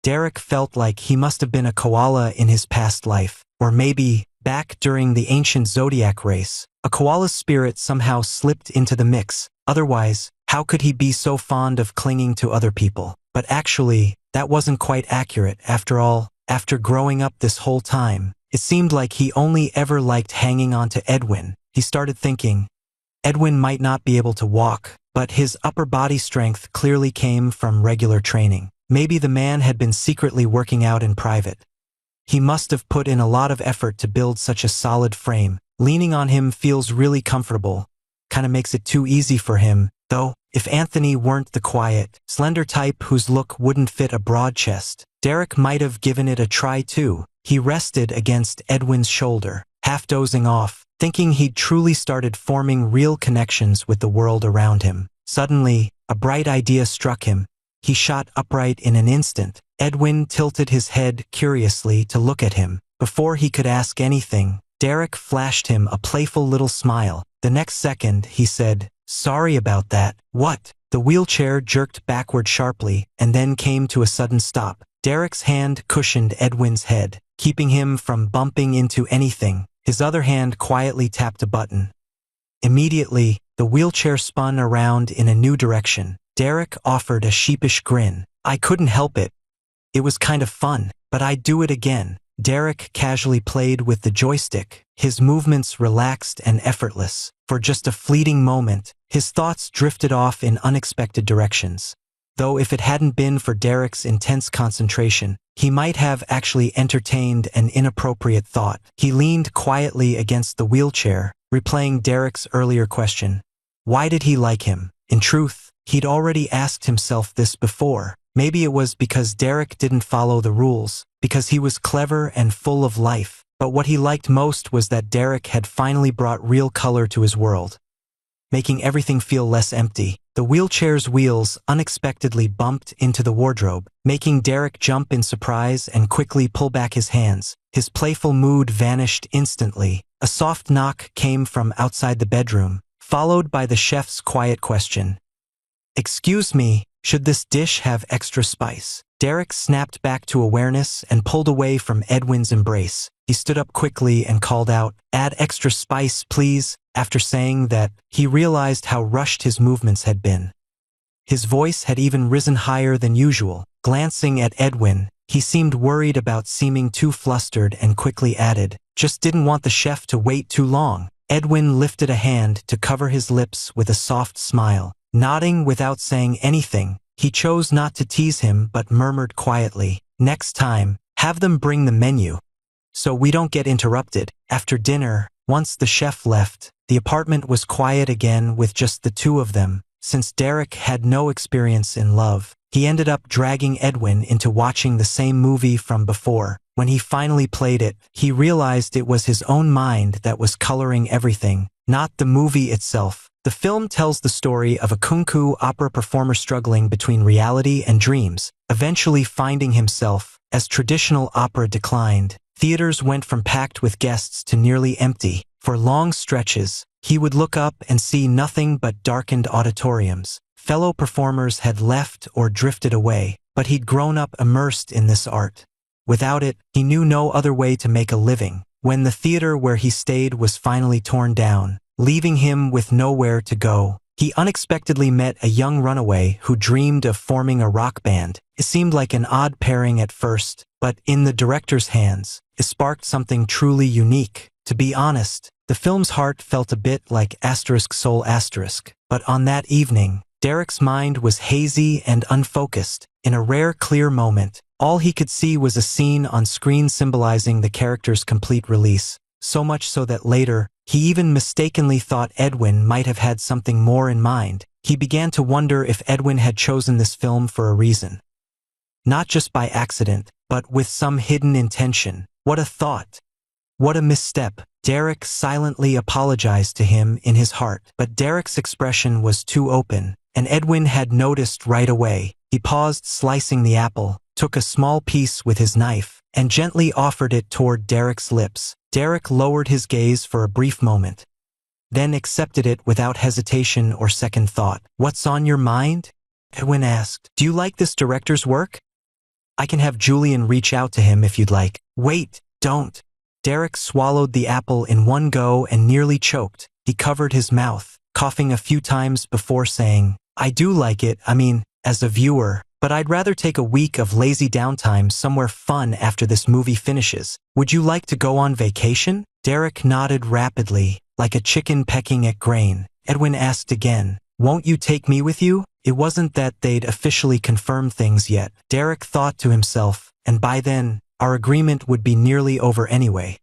Derek felt like he must have been a koala in his past life, or maybe, back during the ancient zodiac race, a koala's spirit somehow slipped into the mix. Otherwise, how could he be so fond of clinging to other people? But actually, that wasn't quite accurate. After all, after growing up this whole time, it seemed like he only ever liked hanging on to Edwin. He started thinking, Edwin might not be able to walk, but his upper body strength clearly came from regular training. Maybe the man had been secretly working out in private. He must have put in a lot of effort to build such a solid frame. Leaning on him feels really comfortable. Kinda makes it too easy for him, though. If Anthony weren't the quiet, slender type whose look wouldn't fit a broad chest, Derek might have given it a try too. He rested against Edwin's shoulder, half dozing off, thinking he'd truly started forming real connections with the world around him. Suddenly, a bright idea struck him. He shot upright in an instant. Edwin tilted his head curiously to look at him. Before he could ask anything, Derek flashed him a playful little smile. The next second, he said, "Sorry about that." "What?" The wheelchair jerked backward sharply and then came to a sudden stop. Derek's hand cushioned Edwin's head, keeping him from bumping into anything. His other hand quietly tapped a button. Immediately, the wheelchair spun around in a new direction. Derek offered a sheepish grin. "I couldn't help it. It was kind of fun, but I'd do it again." Derek casually played with the joystick, his movements relaxed and effortless. For just a fleeting moment, his thoughts drifted off in unexpected directions. Though if it hadn't been for Derek's intense concentration, he might have actually entertained an inappropriate thought. He leaned quietly against the wheelchair, replaying Derek's earlier question. Why did he like him? In truth, he'd already asked himself this before. Maybe it was because Derek didn't follow the rules, because he was clever and full of life. But what he liked most was that Derek had finally brought real color to his world, making everything feel less empty. The wheelchair's wheels unexpectedly bumped into the wardrobe, making Derek jump in surprise and quickly pull back his hands. His playful mood vanished instantly. A soft knock came from outside the bedroom, followed by the chef's quiet question. "Excuse me, should this dish have extra spice?" Derek snapped back to awareness and pulled away from Edwin's embrace. He stood up quickly and called out, "Add extra spice, please." After saying that, he realized how rushed his movements had been. His voice had even risen higher than usual. Glancing at Edwin, he seemed worried about seeming too flustered and quickly added, "Just didn't want the chef to wait too long." Edwin lifted a hand to cover his lips with a soft smile. Nodding without saying anything, he chose not to tease him but murmured quietly, "Next time, have them bring the menu, so we don't get interrupted." After dinner, once the chef left, the apartment was quiet again with just the two of them. Since Derek had no experience in love, he ended up dragging Edwin into watching the same movie from before. When he finally played it, he realized it was his own mind that was coloring everything, not the movie itself. The film tells the story of a kunku opera performer struggling between reality and dreams, eventually finding himself. As traditional opera declined, theaters went from packed with guests to nearly empty. For long stretches, he would look up and see nothing but darkened auditoriums. Fellow performers had left or drifted away, but he'd grown up immersed in this art. Without it, he knew no other way to make a living. When the theater where he stayed was finally torn down, leaving him with nowhere to go, he unexpectedly met a young runaway who dreamed of forming a rock band. It seemed like an odd pairing at first, but in the director's hands, it sparked something truly unique. To be honest, the film's heart felt a bit like **Soul**. But on that evening, Derek's mind was hazy and unfocused. In a rare clear moment, all he could see was a scene on screen symbolizing the character's complete release. So much so that later, he even mistakenly thought Edwin might have had something more in mind. He began to wonder if Edwin had chosen this film for a reason. Not just by accident, but with some hidden intention. What a thought! What a misstep! Derek silently apologized to him in his heart, but Derek's expression was too open, and Edwin had noticed right away. He paused slicing the apple, took a small piece with his knife, and gently offered it toward Derek's lips. Derek lowered his gaze for a brief moment, then accepted it without hesitation or second thought. "What's on your mind?" Edwin asked. "Do you like this director's work?" I can have Julian reach out to him if you'd like. Wait, don't. Derek swallowed the apple in one go and nearly choked. He covered his mouth, coughing a few times before saying, I do like it, as a viewer, but I'd rather take a week of lazy downtime somewhere fun after this movie finishes. Would you like to go on vacation? Derek nodded rapidly, like a chicken pecking at grain. Edwin asked again, won't you take me with you? It wasn't that they'd officially confirmed things yet. Derek thought to himself, and by then, our agreement would be nearly over anyway.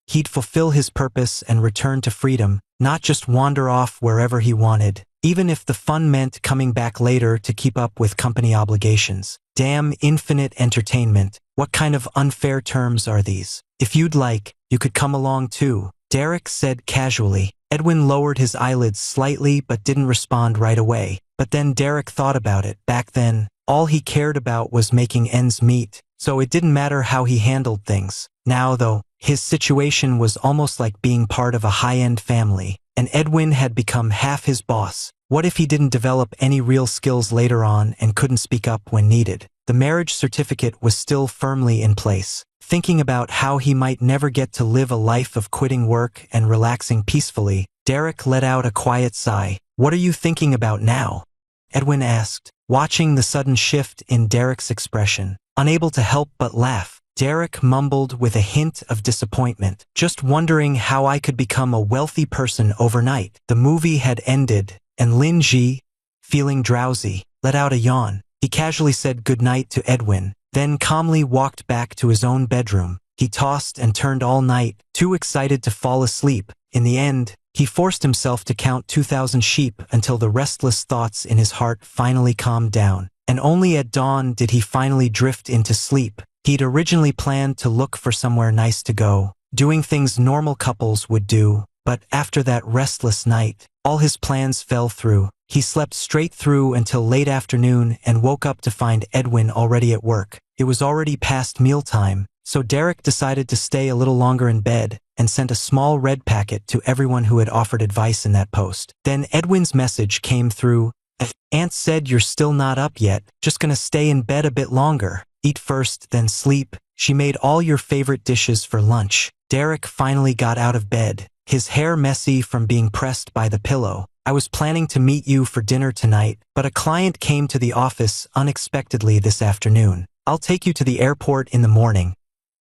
He'd fulfill his purpose and return to freedom, not just wander off wherever he wanted, even if the fun meant coming back later to keep up with company obligations. Damn infinite entertainment. What kind of unfair terms are these? If you'd like, you could come along too, Derek said casually. Edwin lowered his eyelids slightly but didn't respond right away. But then Derek thought about it. Back then, all he cared about was making ends meet, so it didn't matter how he handled things. Now, though, his situation was almost like being part of a high-end family, and Edwin had become half his boss. What if he didn't develop any real skills later on and couldn't speak up when needed? The marriage certificate was still firmly in place. Thinking about how he might never get to live a life of quitting work and relaxing peacefully, Derek let out a quiet sigh. What are you thinking about now? Edwin asked, watching the sudden shift in Derek's expression. Unable to help but laugh, Derek mumbled with a hint of disappointment. Just wondering how I could become a wealthy person overnight. The movie had ended, and Lin Ji, feeling drowsy, let out a yawn. He casually said goodnight to Edwin, then calmly walked back to his own bedroom. He tossed and turned all night, too excited to fall asleep. In the end, he forced himself to count 2,000 sheep until the restless thoughts in his heart finally calmed down. And only at dawn did he finally drift into sleep. He'd originally planned to look for somewhere nice to go, doing things normal couples would do, but after that restless night, all his plans fell through. He slept straight through until late afternoon and woke up to find Edwin already at work. It was already past mealtime, so Derek decided to stay a little longer in bed and sent a small red packet to everyone who had offered advice in that post. Then Edwin's message came through. Aunt said you're still not up yet, just gonna stay in bed a bit longer. Eat first, then sleep. She made all your favorite dishes for lunch. Derek finally got out of bed, his hair messy from being pressed by the pillow. I was planning to meet you for dinner tonight, but a client came to the office unexpectedly this afternoon. I'll take you to the airport in the morning.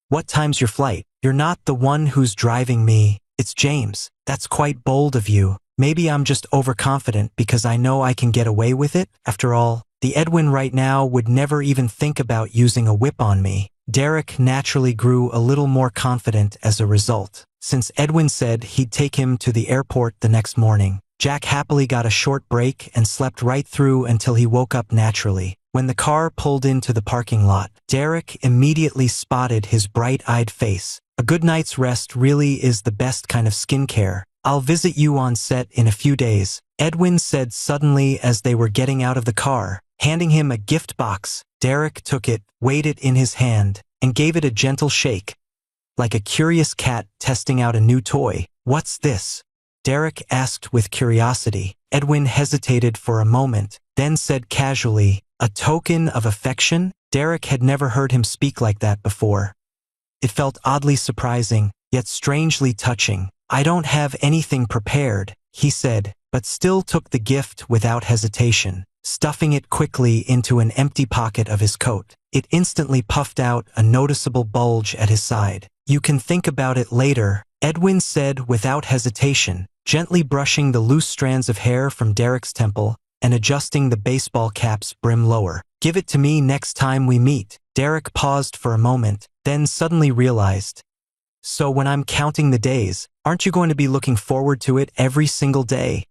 What time's your flight? You're not the one who's driving me. It's James. That's quite bold of you. Maybe I'm just overconfident because I know I can get away with it. After all, the Edwin right now would never even think about using a whip on me. Derek naturally grew a little more confident as a result. Since Edwin said he'd take him to the airport the next morning, Jack happily got a short break and slept right through until he woke up naturally. When the car pulled into the parking lot, Derek immediately spotted his bright-eyed face. A good night's rest really is the best kind of skincare. I'll visit you on set in a few days, Edwin said suddenly as they were getting out of the car, handing him a gift box. Derek took it, weighed it in his hand, and gave it a gentle shake, like a curious cat testing out a new toy. What's this? Derek asked with curiosity. Edwin hesitated for a moment, then said casually, a token of affection? Derek had never heard him speak like that before. It felt oddly surprising, yet strangely touching. I don't have anything prepared, he said, but still took the gift without hesitation, stuffing it quickly into an empty pocket of his coat. It instantly puffed out a noticeable bulge at his side. You can think about it later, Edwin said without hesitation, gently brushing the loose strands of hair from Derek's temple and adjusting the baseball cap's brim lower. Give it to me next time we meet. Derek paused for a moment, then suddenly realized. So when I'm counting the days, aren't you going to be looking forward to it every single day?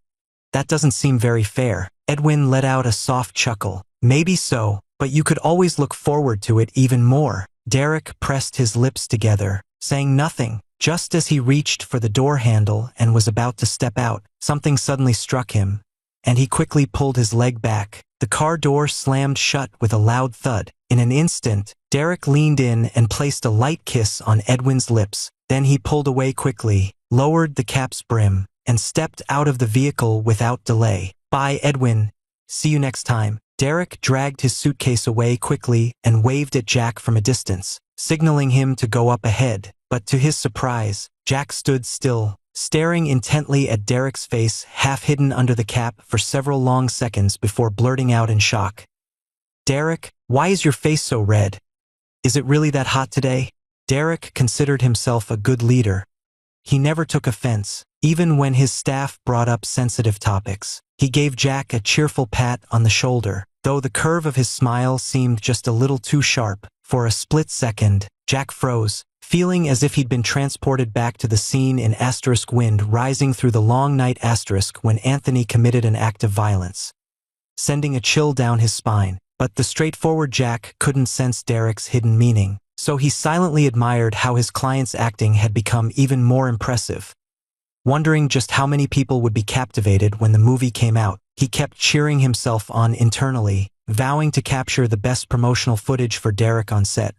That doesn't seem very fair. Edwin let out a soft chuckle. Maybe so, but you could always look forward to it even more. Derek pressed his lips together, saying nothing. Just as he reached for the door handle and was about to step out, something suddenly struck him, and he quickly pulled his leg back. The car door slammed shut with a loud thud. In an instant, Derek leaned in and placed a light kiss on Edwin's lips. Then he pulled away quickly, lowered the cap's brim, and stepped out of the vehicle without delay. Bye, Edwin. See you next time. Derek dragged his suitcase away quickly and waved at Jack from a distance, signaling him to go up ahead. But to his surprise, Jack stood still, staring intently at Derek's face half hidden under the cap for several long seconds before blurting out in shock. "Derek, why is your face so red? Is it really that hot today?" Derek considered himself a good leader. He never took offense, even when his staff brought up sensitive topics. He gave Jack a cheerful pat on the shoulder, though the curve of his smile seemed just a little too sharp. For a split second, Jack froze, feeling as if he'd been transported back to the scene in *wind rising through the long night when Anthony committed an act of violence, sending a chill down his spine. But the straightforward Jack couldn't sense Derek's hidden meaning, so he silently admired how his client's acting had become even more impressive. Wondering just how many people would be captivated when the movie came out, he kept cheering himself on internally, vowing to capture the best promotional footage for Derek on set,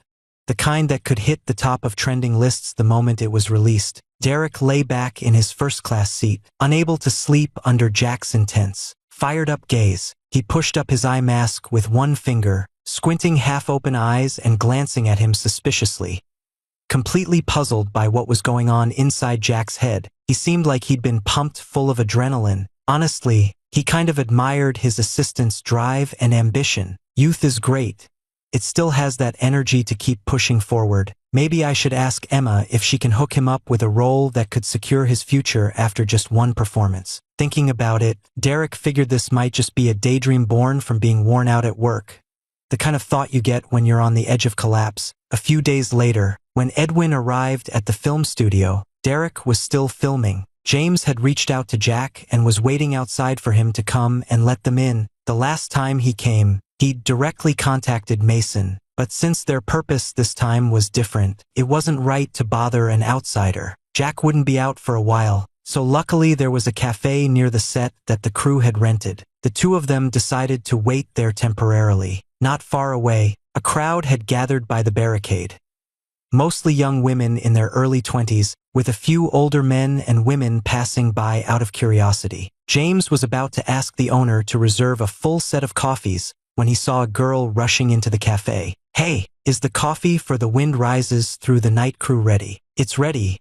the kind that could hit the top of trending lists the moment it was released. Derek lay back in his first-class seat, unable to sleep under Jack's intense, fired-up gaze. He pushed up his eye mask with one finger, squinting half-open eyes and glancing at him suspiciously. Completely puzzled by what was going on inside Jack's head, he seemed like he'd been pumped full of adrenaline. Honestly, he kind of admired his assistant's drive and ambition. Youth is great. It still has that energy to keep pushing forward. Maybe I should ask Emma if she can hook him up with a role that could secure his future after just one performance. Thinking about it, Derek figured this might just be a daydream born from being worn out at work. The kind of thought you get when you're on the edge of collapse. A few days later, when Edwin arrived at the film studio, Derek was still filming. James had reached out to Jack and was waiting outside for him to come and let them in. The last time he came, he'd directly contacted Mason, but since their purpose this time was different, it wasn't right to bother an outsider. Jack wouldn't be out for a while, so luckily there was a cafe near the set that the crew had rented. The two of them decided to wait there temporarily. Not far away, a crowd had gathered by the barricade. Mostly young women in their early 20s, with a few older men and women passing by out of curiosity. James was about to ask the owner to reserve a full set of coffees when he saw a girl rushing into the cafe. "Hey, is the coffee for The Wind Rises Through the Night crew ready?" "It's ready.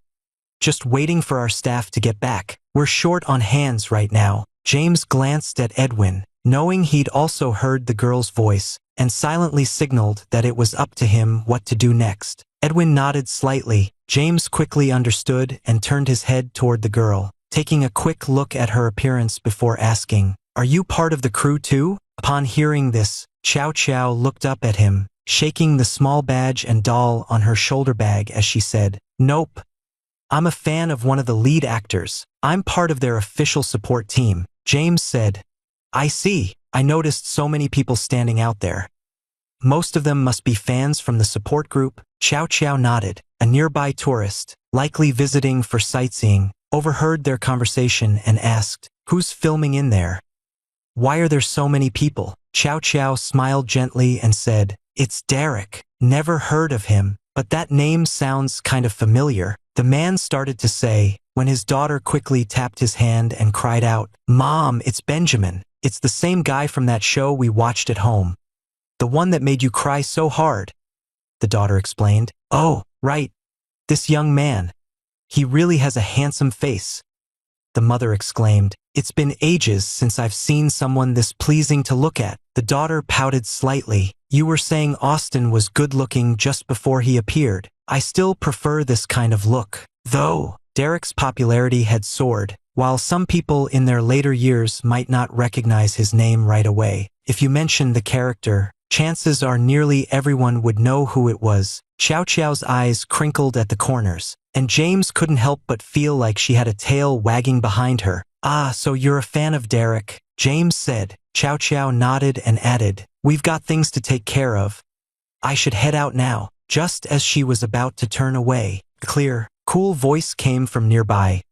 Just waiting for our staff to get back. We're short on hands right now." James glanced at Edwin, knowing he'd also heard the girl's voice, and silently signaled that it was up to him what to do next. Edwin nodded slightly. James quickly understood and turned his head toward the girl, taking a quick look at her appearance before asking, "Are you part of the crew too?" Upon hearing this, Chow Chow looked up at him, shaking the small badge and doll on her shoulder bag as she said, "Nope. I'm a fan of one of the lead actors. I'm part of their official support team." James said, "I see. I noticed so many people standing out there. Most of them must be fans from the support group." Chow Chow nodded. A nearby tourist, likely visiting for sightseeing, overheard their conversation and asked, "Who's filming in there? Why are there so many people?" Chow Chow smiled gently and said, "It's Derek. Never heard of him, but that name sounds kind of familiar." The man started to say, when his daughter quickly tapped his hand and cried out, "Mom, it's Benjamin. It's the same guy from that show we watched at home. The one that made you cry so hard," the daughter explained. "Oh, right. This young man. He really has a handsome face," the mother exclaimed. "It's been ages since I've seen someone this pleasing to look at." The daughter pouted slightly. "You were saying Austin was good-looking just before he appeared. I still prefer this kind of look, though." Derek's popularity had soared. While some people in their later years might not recognize his name right away, if you mentioned the character, chances are nearly everyone would know who it was. Chow Chow's eyes crinkled at the corners, and James couldn't help but feel like she had a tail wagging behind her. "Ah, so you're a fan of Derek," James said. Chow Chow nodded and added, "We've got things to take care of. I should head out now." Just as she was about to turn away, a clear, cool voice came from nearby.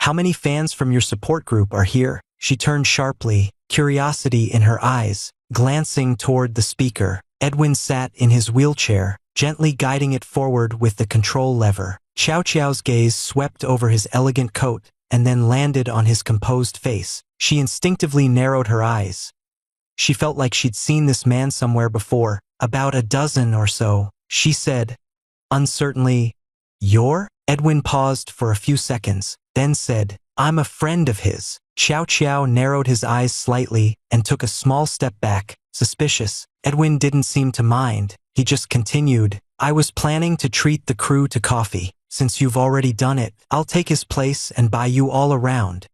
"How many fans from your support group are here?" She turned sharply, curiosity in her eyes, glancing toward the speaker. Edwin sat in his wheelchair, gently guiding it forward with the control lever. Chow Chow's gaze swept over his elegant coat and then landed on his composed face. She instinctively narrowed her eyes. She felt like she'd seen this man somewhere before, about a dozen or so. She said, uncertainly, "You're?" Edwin paused for a few seconds, then said, "I'm a friend of his." Xiao Qiao narrowed his eyes slightly and took a small step back, suspicious. Edwin didn't seem to mind. He just continued, "I was planning to treat the crew to coffee. Since you've already done it, I'll take his place and buy you all around."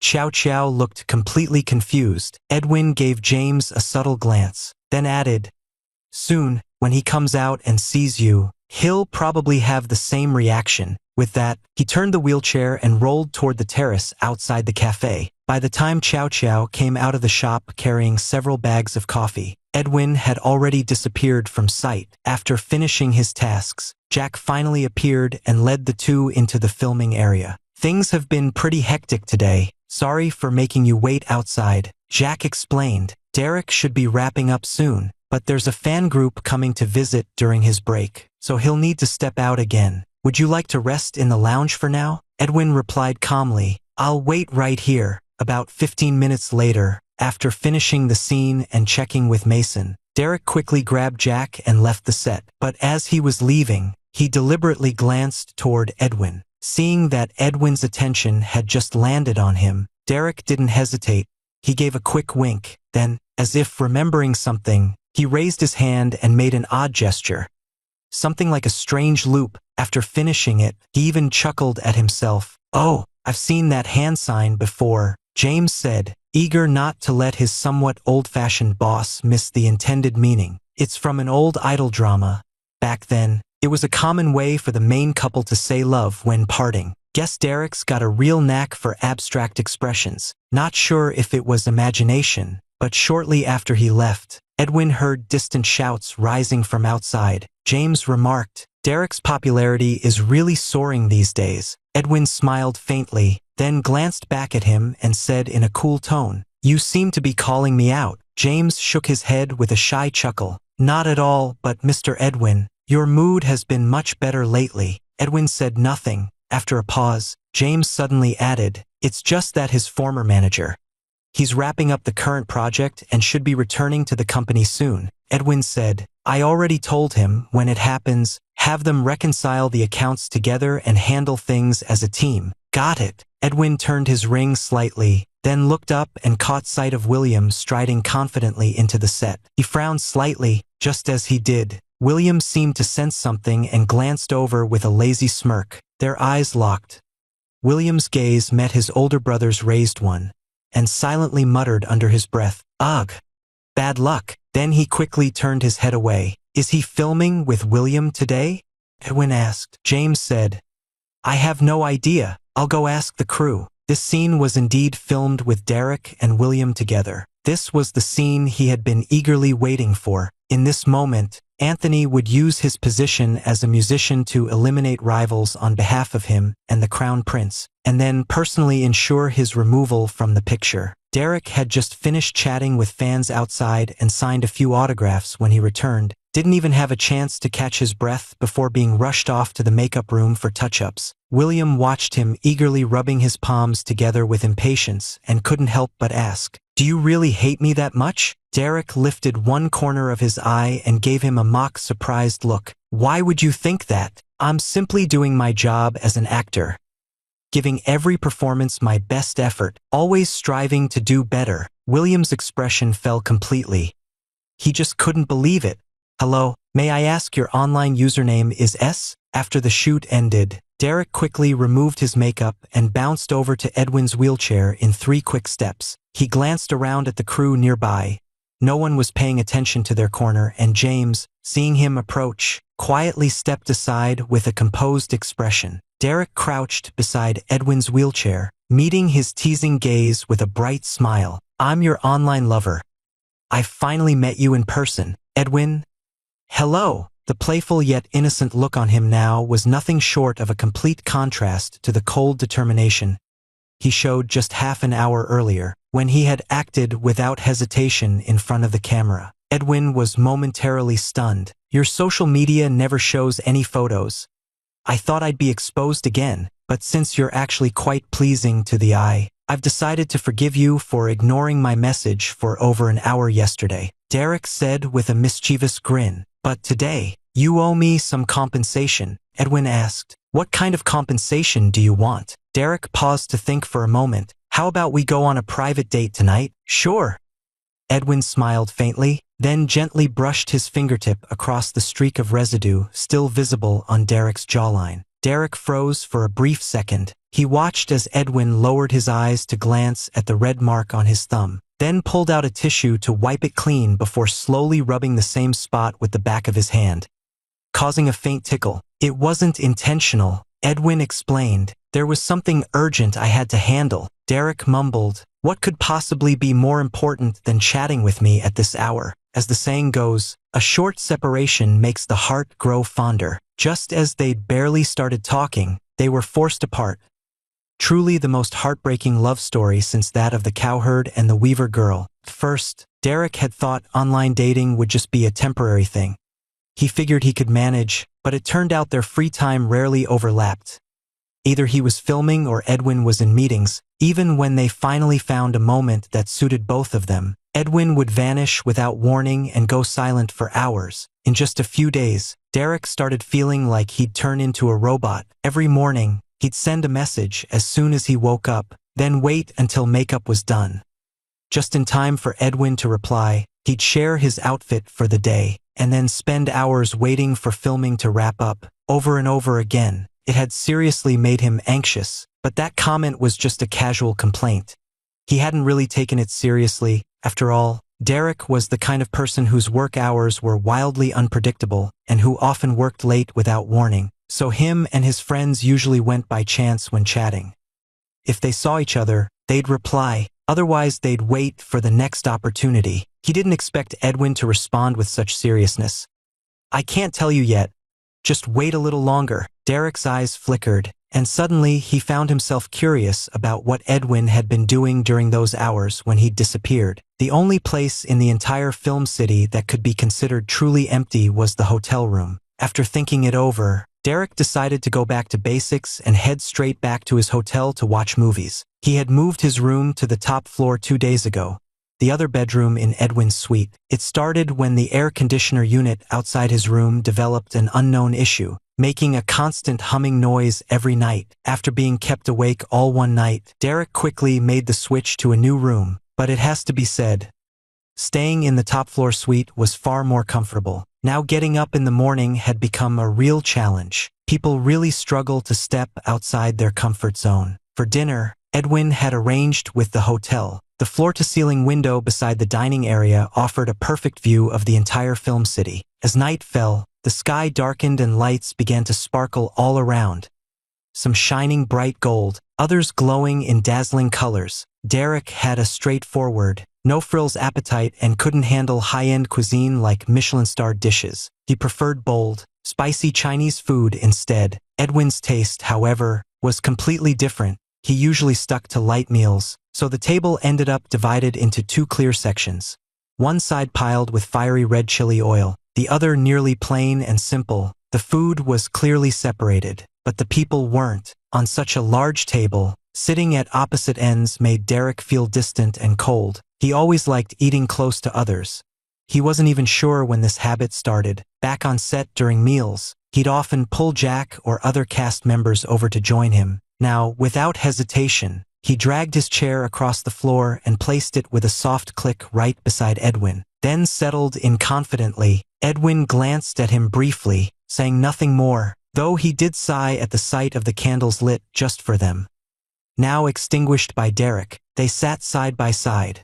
Xiao Qiao looked completely confused. Edwin gave James a subtle glance, then added, "Soon, when he comes out and sees you, he'll probably have the same reaction." With that, he turned the wheelchair and rolled toward the terrace outside the cafe. By the time Xiao Qiao came out of the shop carrying several bags of coffee, Edwin had already disappeared from sight. After finishing his tasks, Jack finally appeared and led the two into the filming area. "Things have been pretty hectic today. Sorry for making you wait outside," Jack explained. "Derek should be wrapping up soon, but there's a fan group coming to visit during his break, so he'll need to step out again. Would you like to rest in the lounge for now?" Edwin replied calmly, "I'll wait right here." About 15 minutes later, after finishing the scene and checking with Mason, Derek quickly grabbed Jack and left the set. But as he was leaving, he deliberately glanced toward Edwin. Seeing that Edwin's attention had just landed on him, Derek didn't hesitate. He gave a quick wink. Then, as if remembering something, he raised his hand and made an odd gesture. Something like a strange loop. After finishing it, he even chuckled at himself. "Oh, I've seen that hand sign before," James said, eager not to let his somewhat old-fashioned boss miss the intended meaning. "It's from an old idol drama. Back then, it was a common way for the main couple to say love when parting. Guess Derek's got a real knack for abstract expressions." Not sure if it was imagination, but shortly after he left, Edwin heard distant shouts rising from outside. James remarked, "Derek's popularity is really soaring these days." Edwin smiled faintly, then glanced back at him and said in a cool tone, "You seem to be calling me out." James shook his head with a shy chuckle. "Not at all, but Mr. Edwin, your mood has been much better lately." Edwin said nothing. After a pause, James suddenly added, "It's just that his former manager. He's wrapping up the current project and should be returning to the company soon." Edwin said, "I already told him, when it happens, have them reconcile the accounts together and handle things as a team." "Got it." Edwin turned his ring slightly, then looked up and caught sight of William striding confidently into the set. He frowned slightly. Just as he did, William seemed to sense something and glanced over with a lazy smirk. Their eyes locked. William's gaze met his older brother's raised one, and silently muttered under his breath, "Ugh, bad luck." Then he quickly turned his head away. "Is he filming with William today?" Edwin asked. James said, "I have no idea. I'll go ask the crew." This scene was indeed filmed with Derek and William together. This was the scene he had been eagerly waiting for. In this moment, Anthony would use his position as a musician to eliminate rivals on behalf of him and the Crown Prince, and then personally ensure his removal from the picture. Derek had just finished chatting with fans outside and signed a few autographs when he returned. Didn't even have a chance to catch his breath before being rushed off to the makeup room for touch-ups. William watched him eagerly rubbing his palms together with impatience and couldn't help but ask, "Do you really hate me that much?" Derek lifted one corner of his eye and gave him a mock surprised look. "Why would you think that? I'm simply doing my job as an actor. Giving every performance my best effort, always striving to do better." William's expression fell completely. He just couldn't believe it. "Hello, may I ask your online username is S?" After the shoot ended, Derek quickly removed his makeup and bounced over to Edwin's wheelchair in 3 quick steps. He glanced around at the crew nearby. No one was paying attention to their corner, and James, seeing him approach, quietly stepped aside with a composed expression. Derek crouched beside Edwin's wheelchair, meeting his teasing gaze with a bright smile. "I'm your online lover. I finally met you in person, Edwin." "Hello." The playful yet innocent look on him now was nothing short of a complete contrast to the cold determination he showed just half an hour earlier, when he had acted without hesitation in front of the camera. Edwin was momentarily stunned. "Your social media never shows any photos. I thought I'd be exposed again, but since you're actually quite pleasing to the eye, I've decided to forgive you for ignoring my message for over an hour yesterday, Derek said with a mischievous grin. But today, you owe me some compensation, Edwin asked. What kind of compensation do you want? Derek paused to think for a moment. How about we go on a private date tonight? Sure. Edwin smiled faintly, then gently brushed his fingertip across the streak of residue still visible on Derek's jawline. Derek froze for a brief second. He watched as Edwin lowered his eyes to glance at the red mark on his thumb, then pulled out a tissue to wipe it clean before slowly rubbing the same spot with the back of his hand, causing a faint tickle. It wasn't intentional, Edwin explained. There was something urgent I had to handle. Derek mumbled, what could possibly be more important than chatting with me at this hour? As the saying goes, a short separation makes the heart grow fonder. Just as they'd barely started talking, they were forced apart. Truly the most heartbreaking love story since that of the cowherd and the weaver girl. First, Derek had thought online dating would just be a temporary thing. He figured he could manage, but it turned out their free time rarely overlapped. Either he was filming or Edwin was in meetings. Even when they finally found a moment that suited both of them, Edwin would vanish without warning and go silent for hours. In just a few days, Derek started feeling like he'd turn into a robot. Every morning, he'd send a message as soon as he woke up, then wait until makeup was done. Just in time for Edwin to reply, he'd share his outfit for the day, and then spend hours waiting for filming to wrap up, over and over again. It had seriously made him anxious, but that comment was just a casual complaint. He hadn't really taken it seriously. After all, Derek was the kind of person whose work hours were wildly unpredictable and who often worked late without warning, so him and his friends usually went by chance when chatting. If they saw each other, they'd reply, otherwise they'd wait for the next opportunity. He didn't expect Edwin to respond with such seriousness. I can't tell you yet. Just wait a little longer. Derek's eyes flickered, and suddenly he found himself curious about what Edwin had been doing during those hours when he'd disappeared. The only place in the entire film city that could be considered truly empty was the hotel room. After thinking it over, Derek decided to go back to basics and head straight back to his hotel to watch movies. He had moved his room to the top floor 2 days ago, the other bedroom in Edwin's suite. It started when the air conditioner unit outside his room developed an unknown issue, making a constant humming noise every night. After being kept awake all one night, Derek quickly made the switch to a new room, but it has to be said, staying in the top floor suite was far more comfortable. Now getting up in the morning had become a real challenge. People really struggle to step outside their comfort zone. For dinner, Edwin had arranged with the hotel. The floor-to-ceiling window beside the dining area offered a perfect view of the entire film city. As night fell, the sky darkened and lights began to sparkle all around. Some shining bright gold, others glowing in dazzling colors. Derek had a straightforward, no-frills appetite and couldn't handle high-end cuisine like Michelin-starred dishes. He preferred bold, spicy Chinese food instead. Edwin's taste, however, was completely different. He usually stuck to light meals, so the table ended up divided into 2 clear sections. One side piled with fiery red chili oil, the other nearly plain and simple. The food was clearly separated, but the people weren't. On such a large table, sitting at opposite ends made Derek feel distant and cold. He always liked eating close to others. He wasn't even sure when this habit started. Back on set during meals, he'd often pull Jack or other cast members over to join him. Now, without hesitation, he dragged his chair across the floor and placed it with a soft click right beside Edwin, then settled in confidently. Edwin glanced at him briefly, saying nothing more, though he did sigh at the sight of the candles lit just for them. Now extinguished by Derek, they sat side by side.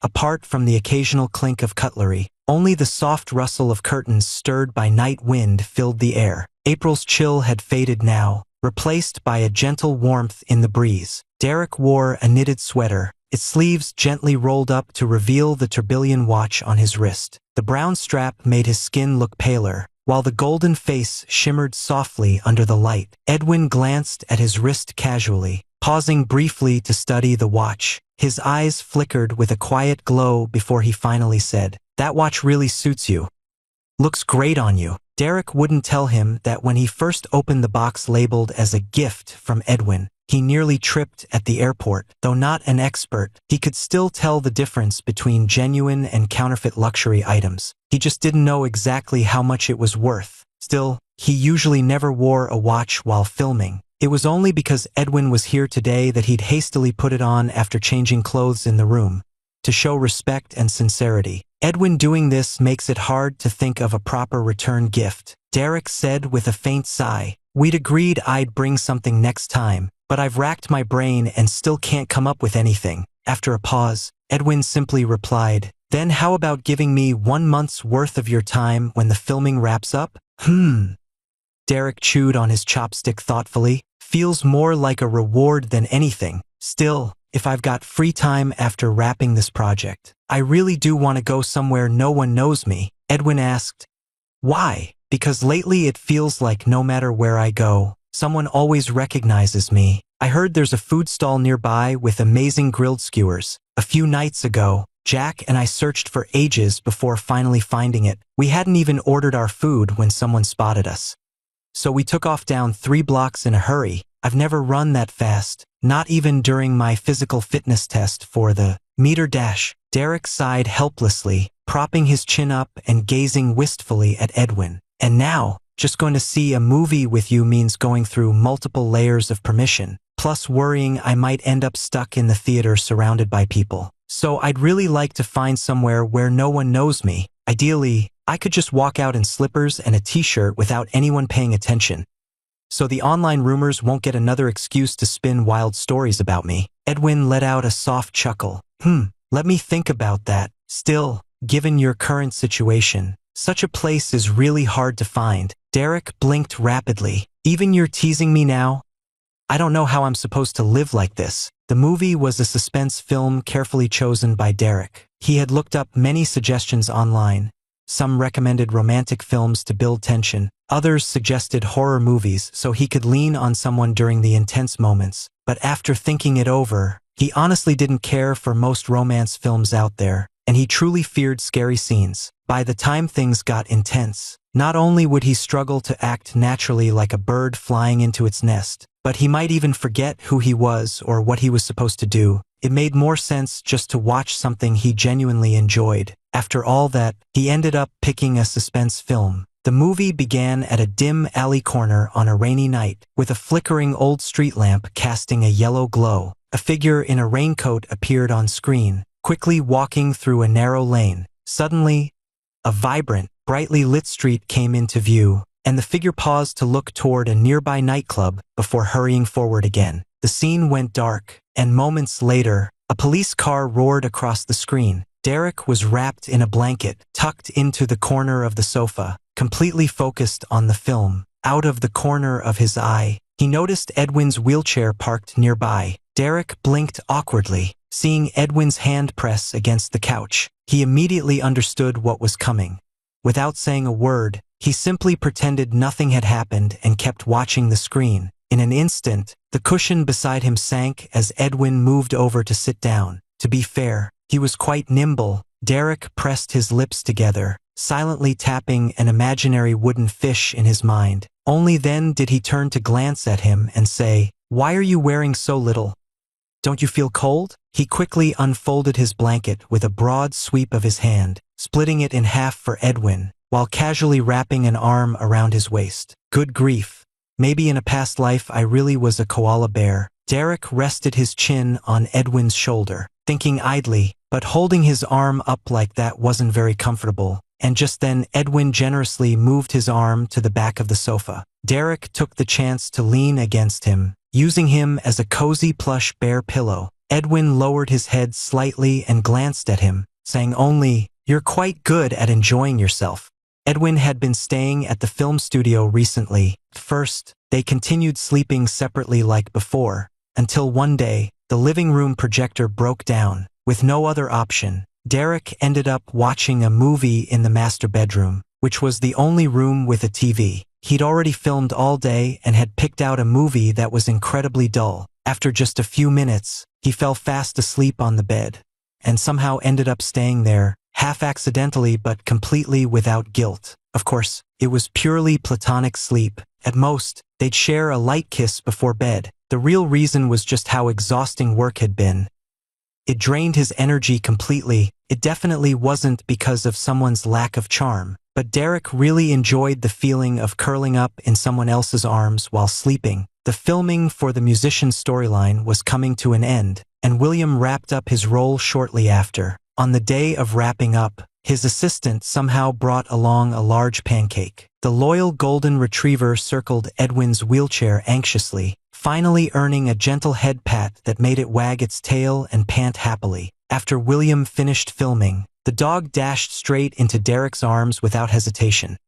Apart from the occasional clink of cutlery, only the soft rustle of curtains stirred by night wind filled the air. April's chill had faded now, replaced by a gentle warmth in the breeze. Derek wore a knitted sweater, its sleeves gently rolled up to reveal the tourbillon watch on his wrist. The brown strap made his skin look paler, while the golden face shimmered softly under the light. Edwin glanced at his wrist casually, pausing briefly to study the watch. His eyes flickered with a quiet glow before he finally said, "That watch really suits you. Looks great on you." Derek wouldn't tell him that when he first opened the box labeled as a gift from Edwin, he nearly tripped at the airport. Though not an expert, he could still tell the difference between genuine and counterfeit luxury items. He just didn't know exactly how much it was worth. Still, he usually never wore a watch while filming. It was only because Edwin was here today that he'd hastily put it on after changing clothes in the room, to show respect and sincerity. Edwin doing this makes it hard to think of a proper return gift. Derek said with a faint sigh. We'd agreed I'd bring something next time, but I've racked my brain and still can't come up with anything. After a pause, Edwin simply replied, then how about giving me 1 month's worth of your time when the filming wraps up? Derek chewed on his chopstick thoughtfully. Feels more like a reward than anything. Still, if I've got free time after wrapping this project, I really do want to go somewhere no one knows me, Edwin asked. Why? Because lately it feels like no matter where I go, someone always recognizes me. I heard there's a food stall nearby with amazing grilled skewers. A few nights ago, Jack and I searched for ages before finally finding it. We hadn't even ordered our food when someone spotted us. So we took off down 3 blocks in a hurry. I've never run that fast, not even during my physical fitness test for the meter dash. Derek sighed helplessly, propping his chin up and gazing wistfully at Edwin. And now, just going to see a movie with you means going through multiple layers of permission, plus worrying I might end up stuck in the theater surrounded by people. So I'd really like to find somewhere where no one knows me. Ideally, I could just walk out in slippers and a t-shirt without anyone paying attention. So the online rumors won't get another excuse to spin wild stories about me. Edwin let out a soft chuckle. Let me think about that. Still, given your current situation, such a place is really hard to find. Derek blinked rapidly. Even you're teasing me now? I don't know how I'm supposed to live like this. The movie was a suspense film carefully chosen by Derek. He had looked up many suggestions online. Some recommended romantic films to build tension. Others suggested horror movies so he could lean on someone during the intense moments. But after thinking it over, he honestly didn't care for most romance films out there, and he truly feared scary scenes. By the time things got intense, not only would he struggle to act naturally like a bird flying into its nest, but he might even forget who he was or what he was supposed to do. It made more sense just to watch something he genuinely enjoyed. After all that, he ended up picking a suspense film. The movie began at a dim alley corner on a rainy night, with a flickering old street lamp casting a yellow glow. A figure in a raincoat appeared on screen, quickly walking through a narrow lane. Suddenly, a vibrant, brightly lit street came into view, and the figure paused to look toward a nearby nightclub before hurrying forward again. The scene went dark, and moments later, a police car roared across the screen. Derek was wrapped in a blanket, tucked into the corner of the sofa, completely focused on the film. Out of the corner of his eye, he noticed Edwin's wheelchair parked nearby. Derek blinked awkwardly, seeing Edwin's hand press against the couch. He immediately understood what was coming. Without saying a word, he simply pretended nothing had happened and kept watching the screen. In an instant, the cushion beside him sank as Edwin moved over to sit down. To be fair, he was quite nimble. Derek pressed his lips together, silently tapping an imaginary wooden fish in his mind. Only then did he turn to glance at him and say, "Why are you wearing so little? Don't you feel cold?" He quickly unfolded his blanket with a broad sweep of his hand, splitting it in half for Edwin, while casually wrapping an arm around his waist. Good grief. Maybe in a past life I really was a koala bear. Derek rested his chin on Edwin's shoulder, thinking idly, but holding his arm up like that wasn't very comfortable. And just then Edwin generously moved his arm to the back of the sofa. Derek took the chance to lean against him, using him as a cozy plush bear pillow. Edwin lowered his head slightly and glanced at him, saying only, "You're quite good at enjoying yourself." Edwin had been staying at the film studio recently. First, they continued sleeping separately like before, until one day, the living room projector broke down. With no other option, Derek ended up watching a movie in the master bedroom, which was the only room with a TV. He'd already filmed all day and had picked out a movie that was incredibly dull. After just a few minutes, he fell fast asleep on the bed, and somehow ended up staying there, half accidentally but completely without guilt. Of course, it was purely platonic sleep. At most, they'd share a light kiss before bed. The real reason was just how exhausting work had been. It drained his energy completely. It definitely wasn't because of someone's lack of charm, but Derek really enjoyed the feeling of curling up in someone else's arms while sleeping. The filming for the musician's storyline was coming to an end, and William wrapped up his role shortly after. On the day of wrapping up, his assistant somehow brought along a large pancake. The loyal golden retriever circled Edwin's wheelchair anxiously, finally earning a gentle head pat that made it wag its tail and pant happily. After William finished filming, the dog dashed straight into Derek's arms without hesitation.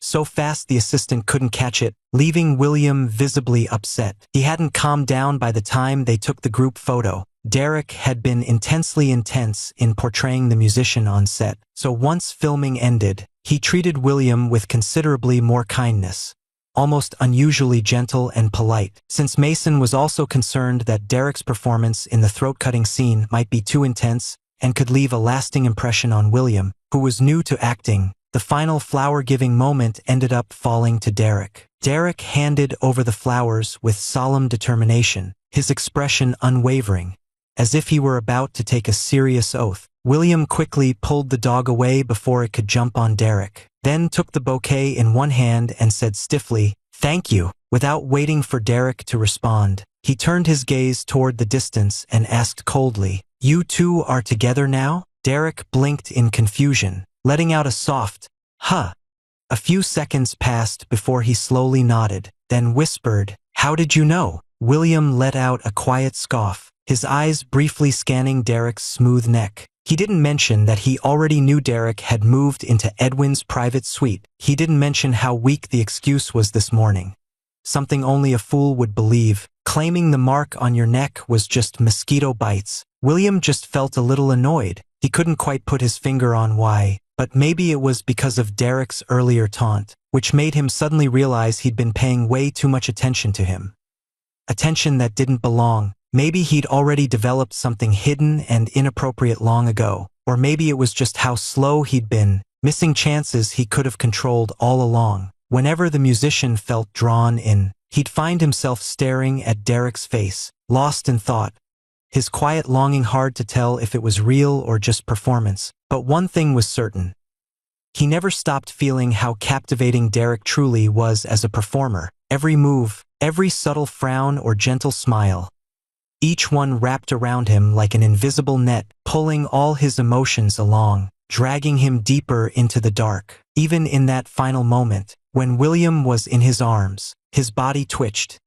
So fast the assistant couldn't catch it, leaving William visibly upset. He hadn't calmed down by the time they took the group photo. Derek had been intensely intense in portraying the musician on set, so once filming ended, he treated William with considerably more kindness, almost unusually gentle and polite. Since Mason was also concerned that Derek's performance in the throat-cutting scene might be too intense and could leave a lasting impression on William, who was new to acting, the final flower-giving moment ended up falling to Derek. Derek handed over the flowers with solemn determination, his expression unwavering, as if he were about to take a serious oath. William quickly pulled the dog away before it could jump on Derek, then took the bouquet in one hand and said stiffly, "Thank you." Without waiting for Derek to respond, he turned his gaze toward the distance and asked coldly, "You two are together now?" Derek blinked in confusion, letting out a soft, "Huh." A few seconds passed before he slowly nodded, then whispered, "How did you know?" William let out a quiet scoff, his eyes briefly scanning Derek's smooth neck. He didn't mention that he already knew Derek had moved into Edwin's private suite. He didn't mention how weak the excuse was this morning. Something only a fool would believe, claiming the mark on your neck was just mosquito bites. William just felt a little annoyed. He couldn't quite put his finger on why, but maybe it was because of Derek's earlier taunt, which made him suddenly realize he'd been paying way too much attention to him. Attention that didn't belong. Maybe he'd already developed something hidden and inappropriate long ago, or maybe it was just how slow he'd been, missing chances he could have controlled all along. Whenever the musician felt drawn in, he'd find himself staring at Derek's face, lost in thought, his quiet longing hard to tell if it was real or just performance. But one thing was certain. He never stopped feeling how captivating Derek truly was as a performer. Every move, every subtle frown or gentle smile, each one wrapped around him like an invisible net, pulling all his emotions along, dragging him deeper into the dark. Even in that final moment, when William was in his arms, his body twitched.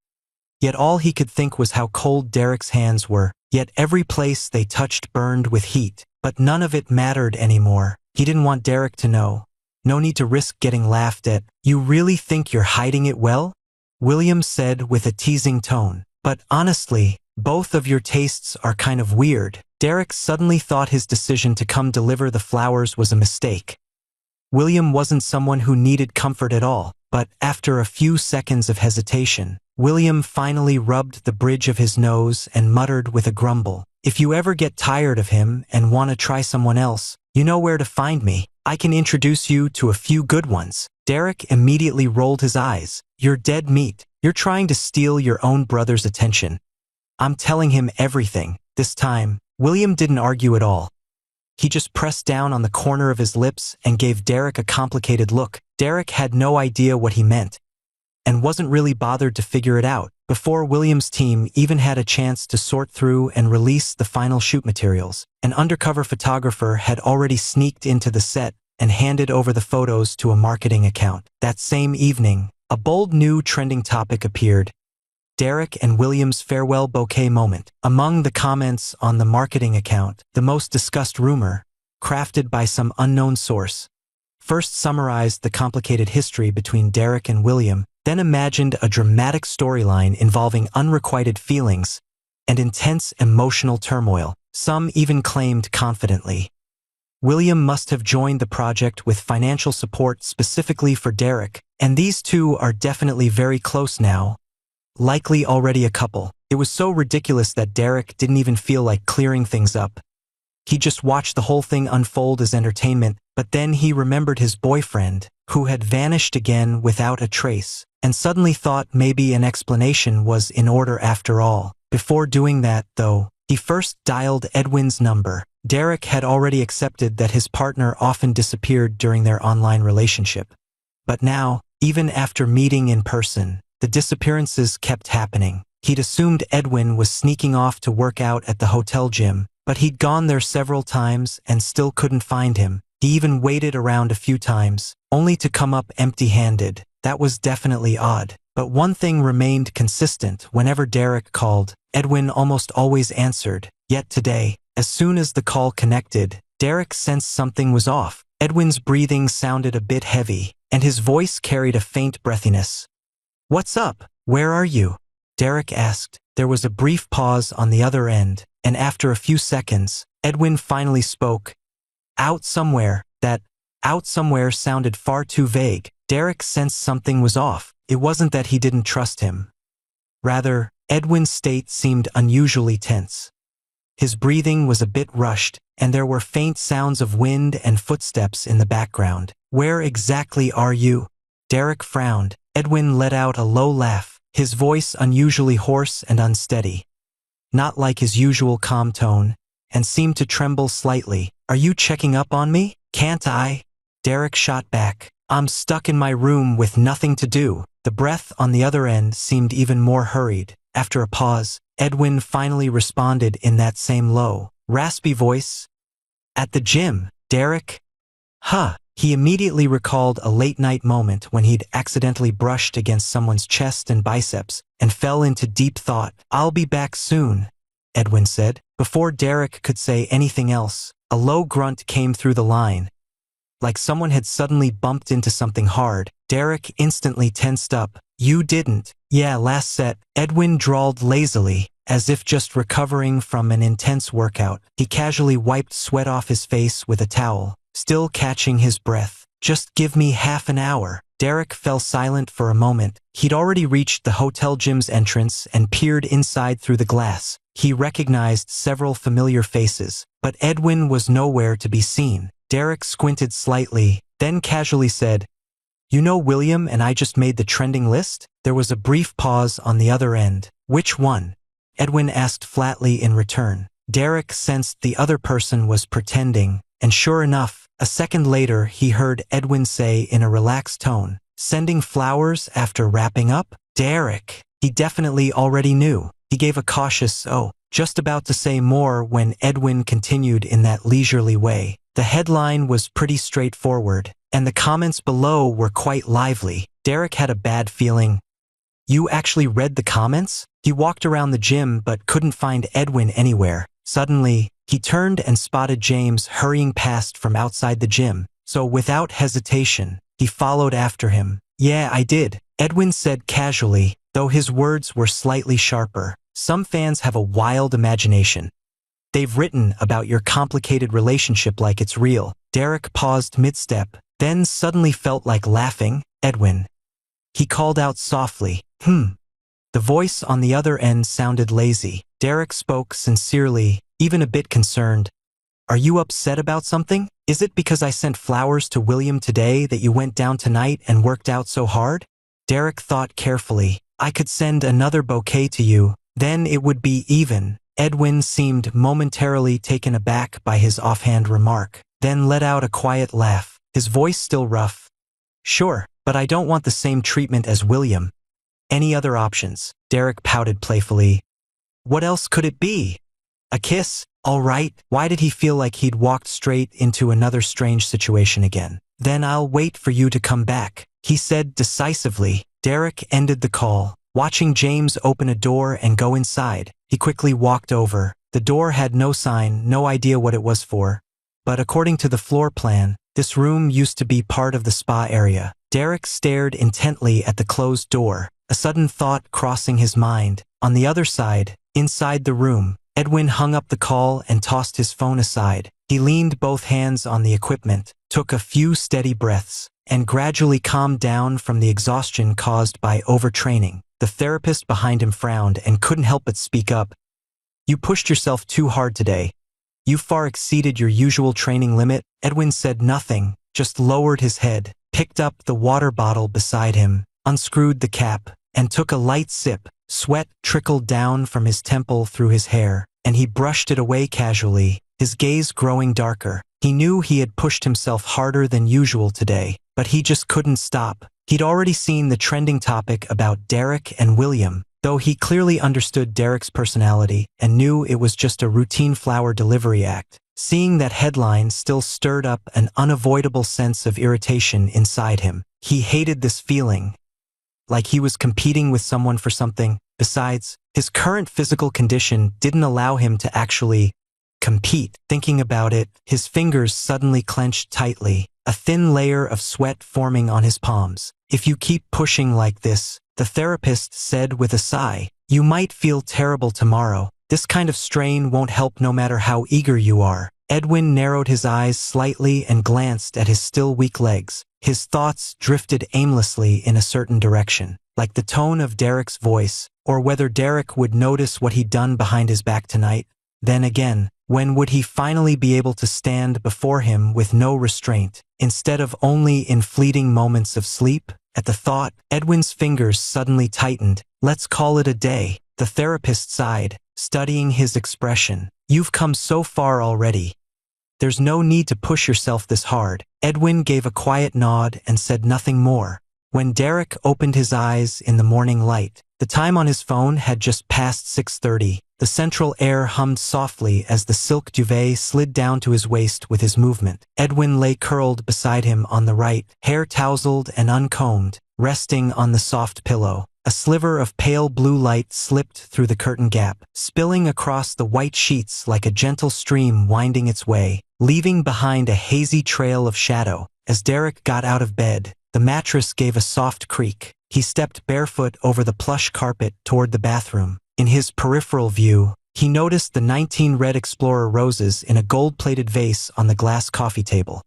Yet all he could think was how cold Derek's hands were, yet every place they touched burned with heat. But none of it mattered anymore. He didn't want Derek to know. No need to risk getting laughed at. "You really think you're hiding it well?" William said with a teasing tone. "But honestly, both of your tastes are kind of weird." Derek suddenly thought his decision to come deliver the flowers was a mistake. William wasn't someone who needed comfort at all, but after a few seconds of hesitation, William finally rubbed the bridge of his nose and muttered with a grumble, "If you ever get tired of him and want to try someone else, you know where to find me. I can introduce you to a few good ones." Derek immediately rolled his eyes. "You're dead meat. You're trying to steal your own brother's attention." "I'm telling him everything." This time, William didn't argue at all. He just pressed down on the corner of his lips and gave Derek a complicated look. Derek had no idea what he meant, and wasn't really bothered to figure it out. Before William's team even had a chance to sort through and release the final shoot materials, an undercover photographer had already sneaked into the set and handed over the photos to a marketing account. That same evening, a bold new trending topic appeared: Derek and William's farewell bouquet moment. Among the comments on the marketing account, the most discussed rumor, crafted by some unknown source, first summarized the complicated history between Derek and William, then imagined a dramatic storyline involving unrequited feelings and intense emotional turmoil. Some even claimed confidently William must have joined the project with financial support specifically for Derek, and these two are definitely very close now, likely already a couple. It was so ridiculous that Derek didn't even feel like clearing things up. He just watched the whole thing unfold as entertainment, but then he remembered his boyfriend, who had vanished again without a trace, and suddenly thought maybe an explanation was in order after all. Before doing that, though, he first dialed Edwin's number. Derek had already accepted that his partner often disappeared during their online relationship. But now, even after meeting in person, the disappearances kept happening. He'd assumed Edwin was sneaking off to work out at the hotel gym, but he'd gone there several times and still couldn't find him. He even waited around a few times, only to come up empty-handed. That was definitely odd. But one thing remained consistent. Whenever Derek called, Edwin almost always answered. Yet today, as soon as the call connected, Derek sensed something was off. Edwin's breathing sounded a bit heavy, and his voice carried a faint breathiness. "What's up? Where are you?" Derek asked. There was a brief pause on the other end, and after a few seconds, Edwin finally spoke. "Out somewhere." That "out somewhere" sounded far too vague. Derek sensed something was off. It wasn't that he didn't trust him. Rather, Edwin's state seemed unusually tense. His breathing was a bit rushed, and there were faint sounds of wind and footsteps in the background. "Where exactly are you?" Derek frowned. Edwin let out a low laugh, his voice unusually hoarse and unsteady. Not like his usual calm tone, and seemed to tremble slightly. "Are you checking up on me?" "Can't I?" Derek shot back. "I'm stuck in my room with nothing to do." The breath on the other end seemed even more hurried. After a pause, Edwin finally responded in that same low, raspy voice. "At the gym, Derek." "Huh." He immediately recalled a late-night moment when he'd accidentally brushed against someone's chest and biceps and fell into deep thought. "I'll be back soon," Edwin said. Before Derek could say anything else, a low grunt came through the line. Like someone had suddenly bumped into something hard. Derek instantly tensed up. "You didn't." "Yeah, last set," Edwin drawled lazily, as if just recovering from an intense workout. He casually wiped sweat off his face with a towel, still catching his breath. "Just give me half an hour." Derek fell silent for a moment. He'd already reached the hotel gym's entrance and peered inside through the glass. He recognized several familiar faces, but Edwin was nowhere to be seen. Derek squinted slightly, then casually said, "You know William and I just made the trending list?" There was a brief pause on the other end. "Which one?" Edwin asked flatly in return. Derek sensed the other person was pretending, and sure enough, a second later he heard Edwin say in a relaxed tone, "Sending flowers after wrapping up?" Derek. He definitely already knew. He gave a cautious "oh," just about to say more when Edwin continued in that leisurely way. The headline was pretty straightforward, and the comments below were quite lively. Derek had a bad feeling. "You actually read the comments?" He walked around the gym but couldn't find Edwin anywhere. Suddenly, he turned and spotted James hurrying past from outside the gym, so without hesitation, he followed after him. "Yeah, I did," Edwin said casually, though his words were slightly sharper. "Some fans have a wild imagination. They've written about your complicated relationship like it's real." Derek paused mid-step, then suddenly felt like laughing. "Edwin." He called out softly, The voice on the other end sounded lazy. Derek spoke sincerely, even a bit concerned. "Are you upset about something? Is it because I sent flowers to William today that you went down tonight and worked out so hard?" Derek thought carefully. "I could send another bouquet to you, then it would be even." Edwin seemed momentarily taken aback by his offhand remark, then let out a quiet laugh, his voice still rough. "Sure, but I don't want the same treatment as William." "Any other options?" Derek pouted playfully. "What else could it be? A kiss? All right." Why did he feel like he'd walked straight into another strange situation again? "Then I'll wait for you to come back," he said decisively. Derek ended the call, watching James open a door and go inside. He quickly walked over. The door had no sign, no idea what it was for. But according to the floor plan, this room used to be part of the spa area. Derek stared intently at the closed door, a sudden thought crossing his mind. On the other side, inside the room, Edwin hung up the call and tossed his phone aside. He leaned both hands on the equipment, took a few steady breaths, and gradually calmed down from the exhaustion caused by overtraining. The therapist behind him frowned and couldn't help but speak up. "You pushed yourself too hard today. You far exceeded your usual training limit." Edwin said nothing, just lowered his head. picked up the water bottle beside him, unscrewed the cap, and took a light sip. Sweat trickled down from his temple through his hair, and he brushed it away casually, his gaze growing darker. He knew he had pushed himself harder than usual today, but he just couldn't stop. He'd already seen the trending topic about Derek and William, though he clearly understood Derek's personality and knew it was just a routine flower delivery act. Seeing that headline still stirred up an unavoidable sense of irritation inside him. He hated this feeling, like he was competing with someone for something. Besides, his current physical condition didn't allow him to actually compete. Thinking about it, his fingers suddenly clenched tightly, a thin layer of sweat forming on his palms. If you keep pushing like this, the therapist said with a sigh, you might feel terrible tomorrow. This kind of strain won't help no matter how eager you are. Edwin narrowed his eyes slightly and glanced at his still weak legs. His thoughts drifted aimlessly in a certain direction, like the tone of Derek's voice, or whether Derek would notice what he'd done behind his back tonight. Then again, when would he finally be able to stand before him with no restraint, instead of only in fleeting moments of sleep? At the thought, Edwin's fingers suddenly tightened. Let's call it a day. The therapist sighed, studying his expression. You've come so far already. There's no need to push yourself this hard. Edwin gave a quiet nod and said nothing more. When Derek opened his eyes in the morning light, the time on his phone had just passed 6:30. The central air hummed softly as the silk duvet slid down to his waist with his movement. Edwin lay curled beside him on the right, hair tousled and uncombed, resting on the soft pillow. A sliver of pale blue light slipped through the curtain gap, spilling across the white sheets like a gentle stream winding its way, leaving behind a hazy trail of shadow. As Derek got out of bed, the mattress gave a soft creak. He stepped barefoot over the plush carpet toward the bathroom. In his peripheral view, he noticed the 19 red Explorer roses in a gold-plated vase on the glass coffee table.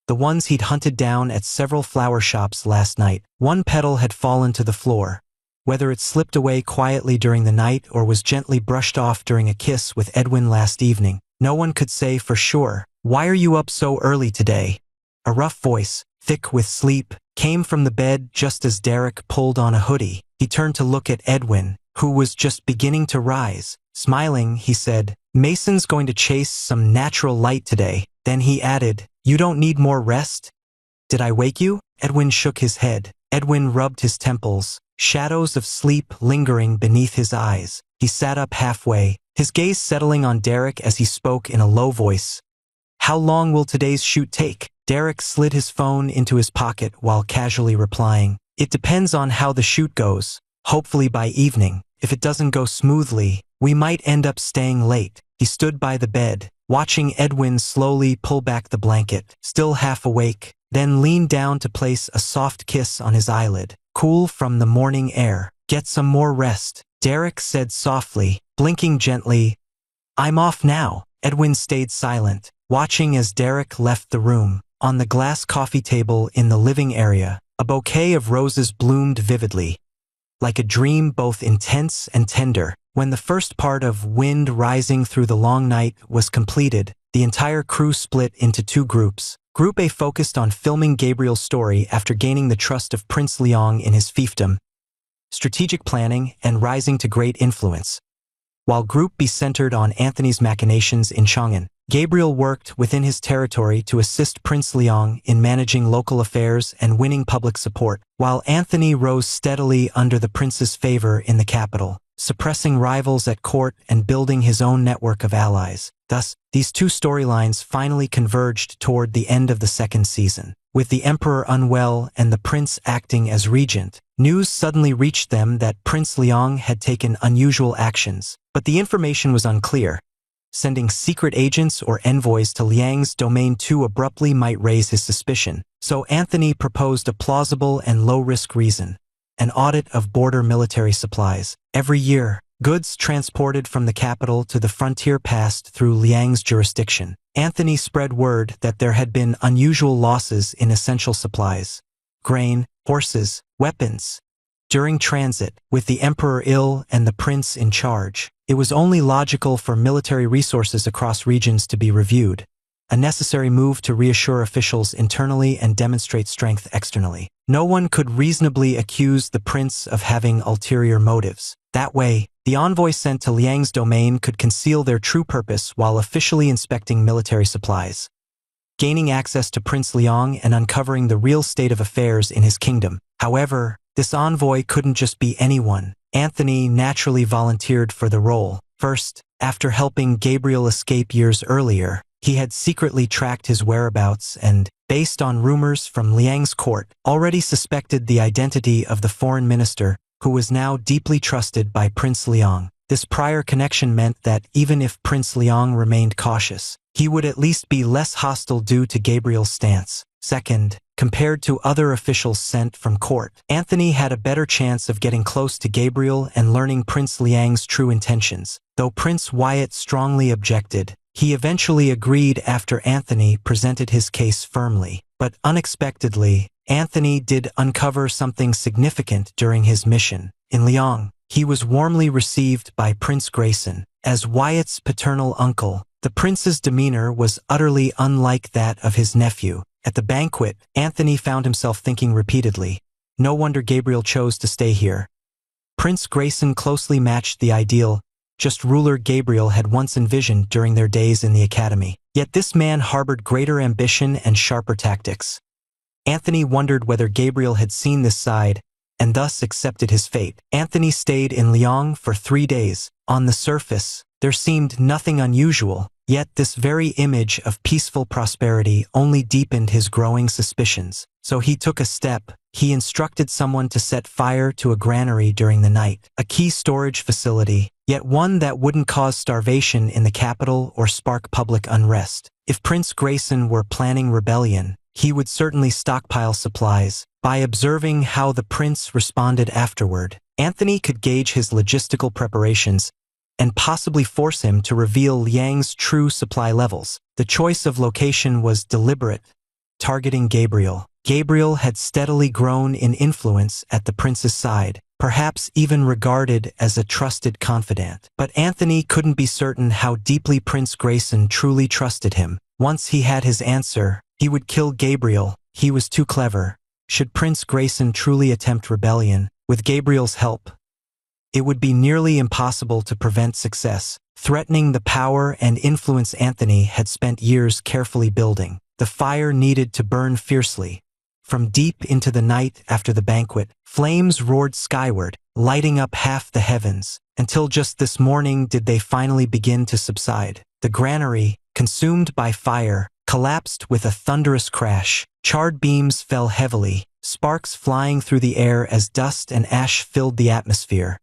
The ones he'd hunted down at several flower shops last night. One petal had fallen to the floor. Whether it slipped away quietly during the night or was gently brushed off during a kiss with Edwin last evening, no one could say for sure. Why are you up so early today? A rough voice, thick with sleep, came from the bed just as Derek pulled on a hoodie. He turned to look at Edwin, who was just beginning to rise. Smiling, he said, Mason's going to chase some natural light today. Then he added, you don't need more rest? Did I wake you? Edwin shook his head. Edwin rubbed his temples, shadows of sleep lingering beneath his eyes. He sat up halfway, his gaze settling on Derek as he spoke in a low voice. How long will today's shoot take? Derek slid his phone into his pocket while casually replying, it depends on how the shoot goes. Hopefully by evening. If it doesn't go smoothly, we might end up staying late. He stood by the bed, watching Edwin slowly pull back the blanket, still half awake, then leaned down to place a soft kiss on his eyelid. Cool from the morning air. Get some more rest, Derek said softly, blinking gently. I'm off now. Edwin stayed silent, watching as Derek left the room. On the glass coffee table in the living area, a bouquet of roses bloomed vividly, like a dream both intense and tender. When the first part of Wind Rising Through the Long Night was completed, the entire crew split into two groups. Group A focused on filming Gabriel's story after gaining the trust of Prince Leong in his fiefdom, strategic planning, and rising to great influence, while Group B centered on Anthony's machinations in Chang'an. Gabriel worked within his territory to assist Prince Leong in managing local affairs and winning public support, while Anthony rose steadily under the prince's favor in the capital, suppressing rivals at court and building his own network of allies. Thus, these two storylines finally converged toward the end of the second season. With the emperor unwell and the prince acting as regent, news suddenly reached them that Prince Leong had taken unusual actions, but the information was unclear. Sending secret agents or envoys to Liang's domain too abruptly might raise his suspicion, so Anthony proposed a plausible and low-risk reason: an audit of border military supplies. Every year, goods transported from the capital to the frontier passed through Liang's jurisdiction. Anthony spread word that there had been unusual losses in essential supplies: grain, horses, weapons. During transit, with the emperor ill and the prince in charge, it was only logical for military resources across regions to be reviewed. a necessary move to reassure officials internally and demonstrate strength externally. No one could reasonably accuse the prince of having ulterior motives. That way, the envoy sent to Liang's domain could conceal their true purpose while officially inspecting military supplies, gaining access to Prince Liang and uncovering the real state of affairs in his kingdom. However, this envoy couldn't just be anyone. Anthony naturally volunteered for the role. First, after helping Gabriel escape years earlier, he had secretly tracked his whereabouts and, based on rumors from Liang's court, already suspected the identity of the foreign minister, who was now deeply trusted by Prince Liang. This prior connection meant that even if Prince Liang remained cautious, he would at least be less hostile due to Gabriel's stance. Second, compared to other officials sent from court, Anthony had a better chance of getting close to Gabriel and learning Prince Liang's true intentions. Though Prince Wyatt strongly objected, he eventually agreed after Anthony presented his case firmly. But unexpectedly, Anthony did uncover something significant during his mission. In Liang, he was warmly received by Prince Grayson. As Wyatt's paternal uncle, the prince's demeanor was utterly unlike that of his nephew. At the banquet, Anthony found himself thinking repeatedly, "No wonder Gabriel chose to stay here." Prince Grayson closely matched the ideal just ruler Gabriel had once envisioned during their days in the academy. Yet this man harbored greater ambition and sharper tactics. Anthony wondered whether Gabriel had seen this side and thus accepted his fate. Anthony stayed in Liang for 3 days. On the surface, there seemed nothing unusual, yet this very image of peaceful prosperity only deepened his growing suspicions. So he took a step. He instructed someone to set fire to a granary during the night, a key storage facility, yet one that wouldn't cause starvation in the capital or spark public unrest. If Prince Grayson were planning rebellion, he would certainly stockpile supplies. By observing how the prince responded afterward, Anthony could gauge his logistical preparations and possibly force him to reveal Liang's true supply levels. The choice of location was deliberate, targeting Gabriel. Gabriel had steadily grown in influence at the prince's side, perhaps even regarded as a trusted confidant. But Anthony couldn't be certain how deeply Prince Grayson truly trusted him. Once he had his answer, he would kill Gabriel. He was too clever. Should Prince Grayson truly attempt rebellion, with Gabriel's help, it would be nearly impossible to prevent success, threatening the power and influence Anthony had spent years carefully building. The fire needed to burn fiercely. From deep into the night after the banquet, flames roared skyward, lighting up half the heavens. Until just this morning did they finally begin to subside. The granary, consumed by fire, collapsed with a thunderous crash. Charred beams fell heavily, sparks flying through the air as dust and ash filled the atmosphere,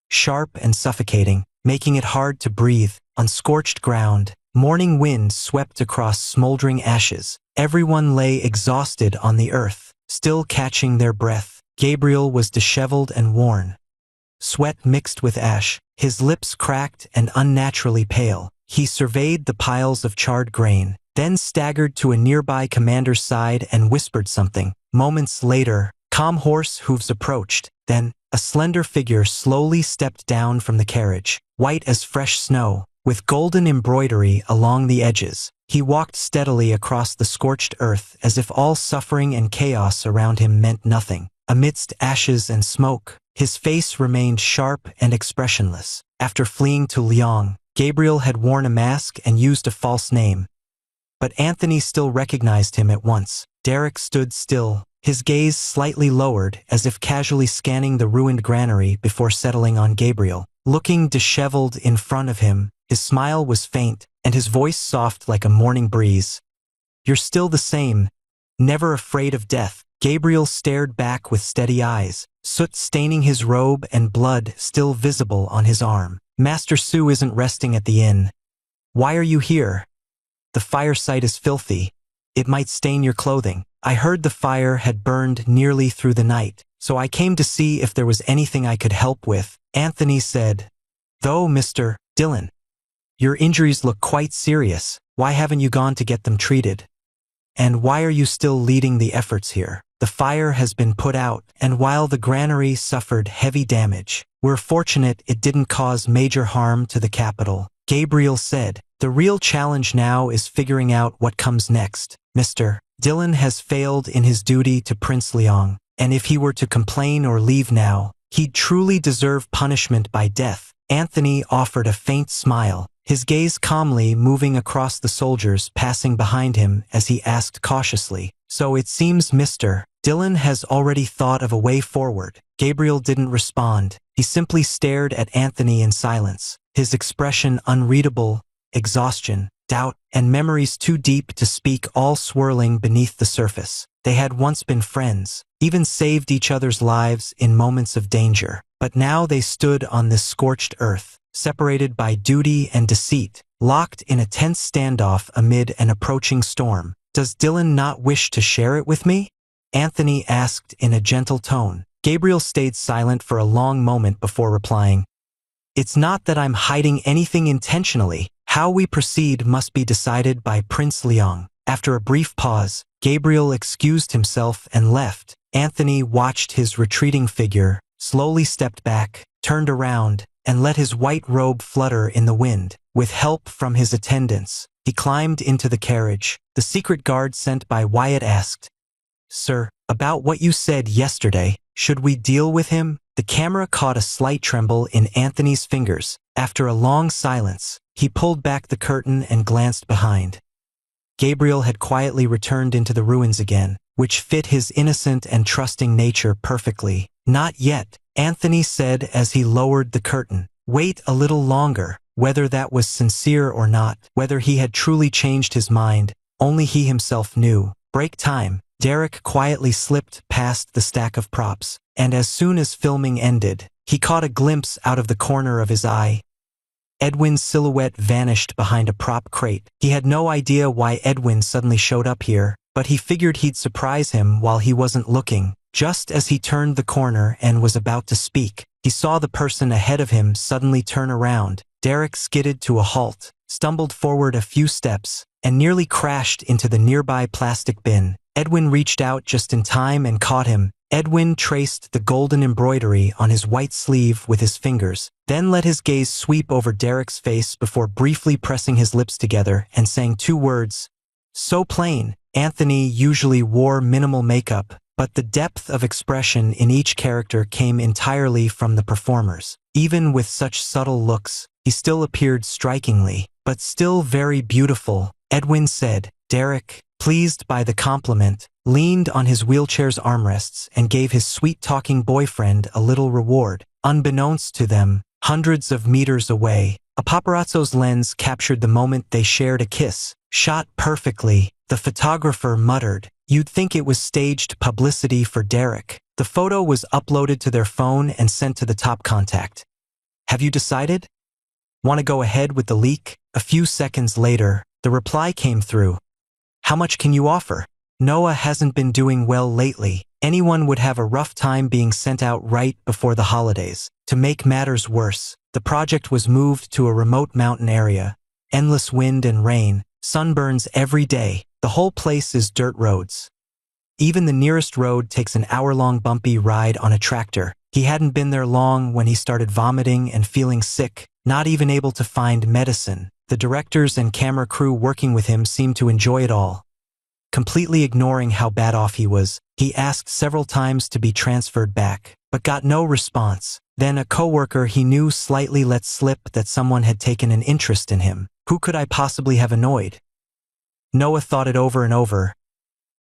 sharp and suffocating, making it hard to breathe. On scorched ground, morning wind swept across smoldering ashes. Everyone lay exhausted on the earth, still catching their breath. Gabriel was disheveled and worn. Sweat mixed with ash, his lips cracked and unnaturally pale. He surveyed the piles of charred grain, then staggered to a nearby commander's side and whispered something. Moments later, calm horse hooves approached. Then, a slender figure slowly stepped down from the carriage, white as fresh snow, with golden embroidery along the edges. He walked steadily across the scorched earth as if all suffering and chaos around him meant nothing. Amidst ashes and smoke, his face remained sharp and expressionless. After fleeing to Liang, Gabriel had worn a mask and used a false name. But Anthony still recognized him at once. Derek stood still, his gaze slightly lowered as if casually scanning the ruined granary before settling on Gabriel. Looking disheveled in front of him, his smile was faint and his voice soft like a morning breeze. "You're still the same, never afraid of death." Gabriel stared back with steady eyes, soot staining his robe and blood still visible on his arm. "Master Su isn't resting at the inn. Why are you here? The fire site is filthy. It might stain your clothing. I heard the fire had burned nearly through the night, so I came to see if there was anything I could help with," Anthony said. "Though, Mr. Dillon, your injuries look quite serious. Why haven't you gone to get them treated? And why are you still leading the efforts here? The fire has been put out, and while the granary suffered heavy damage, we're fortunate it didn't cause major harm to the capital." Gabriel said. The real challenge now is figuring out what comes next. Mr. Dylan has failed in his duty to Prince Leong, and if he were to complain or leave now, he'd truly deserve punishment by death. Anthony offered a faint smile, his gaze calmly moving across the soldiers passing behind him as he asked cautiously, "So it seems Mr. Dylan has already thought of a way forward." Gabriel didn't respond. He simply stared at Anthony in silence, his expression unreadable, exhaustion, doubt, and memories too deep to speak all swirling beneath the surface. They had once been friends, even saved each other's lives in moments of danger. But now they stood on this scorched earth, separated by duty and deceit, locked in a tense standoff amid an approaching storm. "Does Dylan not wish to share it with me?" Anthony asked in a gentle tone. Gabriel stayed silent for a long moment before replying, "It's not that I'm hiding anything intentionally. How we proceed must be decided by Prince Leong." After a brief pause, Gabriel excused himself and left. Anthony watched his retreating figure, slowly stepped back, turned around, and let his white robe flutter in the wind. With help from his attendants, he climbed into the carriage. The secret guard sent by Wyatt asked, "Sir, about what you said yesterday, should we deal with him?" The camera caught a slight tremble in Anthony's fingers. After a long silence, he pulled back the curtain and glanced behind. Gabriel had quietly returned into the ruins again, which fit his innocent and trusting nature perfectly. "Not yet," Anthony said as he lowered the curtain. Wait a little longer. Whether that was sincere or not, whether he had truly changed his mind, only he himself knew. Break time. Derek quietly slipped past the stack of props, and as soon as filming ended, he caught a glimpse out of the corner of his eye. Edwin's silhouette vanished behind a prop crate. He had no idea why Edwin suddenly showed up here, but he figured he'd surprise him while he wasn't looking. Just as he turned the corner and was about to speak, he saw the person ahead of him suddenly turn around. Derek skidded to a halt, stumbled forward a few steps, and nearly crashed into the nearby plastic bin. Edwin reached out just in time and caught him. Edwin traced the golden embroidery on his white sleeve with his fingers, then let his gaze sweep over Derek's face before briefly pressing his lips together and saying two words. So plain. Anthony usually wore minimal makeup, but the depth of expression in each character came entirely from the performers. Even with such subtle looks, he still appeared strikingly, but still very beautiful. Edwin said. Derek, pleased by the compliment, leaned on his wheelchair's armrests and gave his sweet-talking boyfriend a little reward. Unbeknownst to them, hundreds of meters away, a paparazzo's lens captured the moment they shared a kiss. Shot perfectly, the photographer muttered. You'd think it was staged publicity for Derek. The photo was uploaded to their phone and sent to the top contact. Have you decided? Want to go ahead with the leak? A few seconds later, the reply came through. How much can you offer? Noah hasn't been doing well lately. Anyone would have a rough time being sent out right before the holidays. To make matters worse, the project was moved to a remote mountain area. Endless wind and rain, sunburns every day. The whole place is dirt roads. Even the nearest road takes an hour-long bumpy ride on a tractor. He hadn't been there long when he started vomiting and feeling sick, not even able to find medicine. The directors and camera crew working with him seemed to enjoy it all. Completely ignoring how bad off he was, he asked several times to be transferred back, but got no response. Then a coworker he knew slightly let slip that someone had taken an interest in him. Who could I possibly have annoyed? Noah thought it over and over.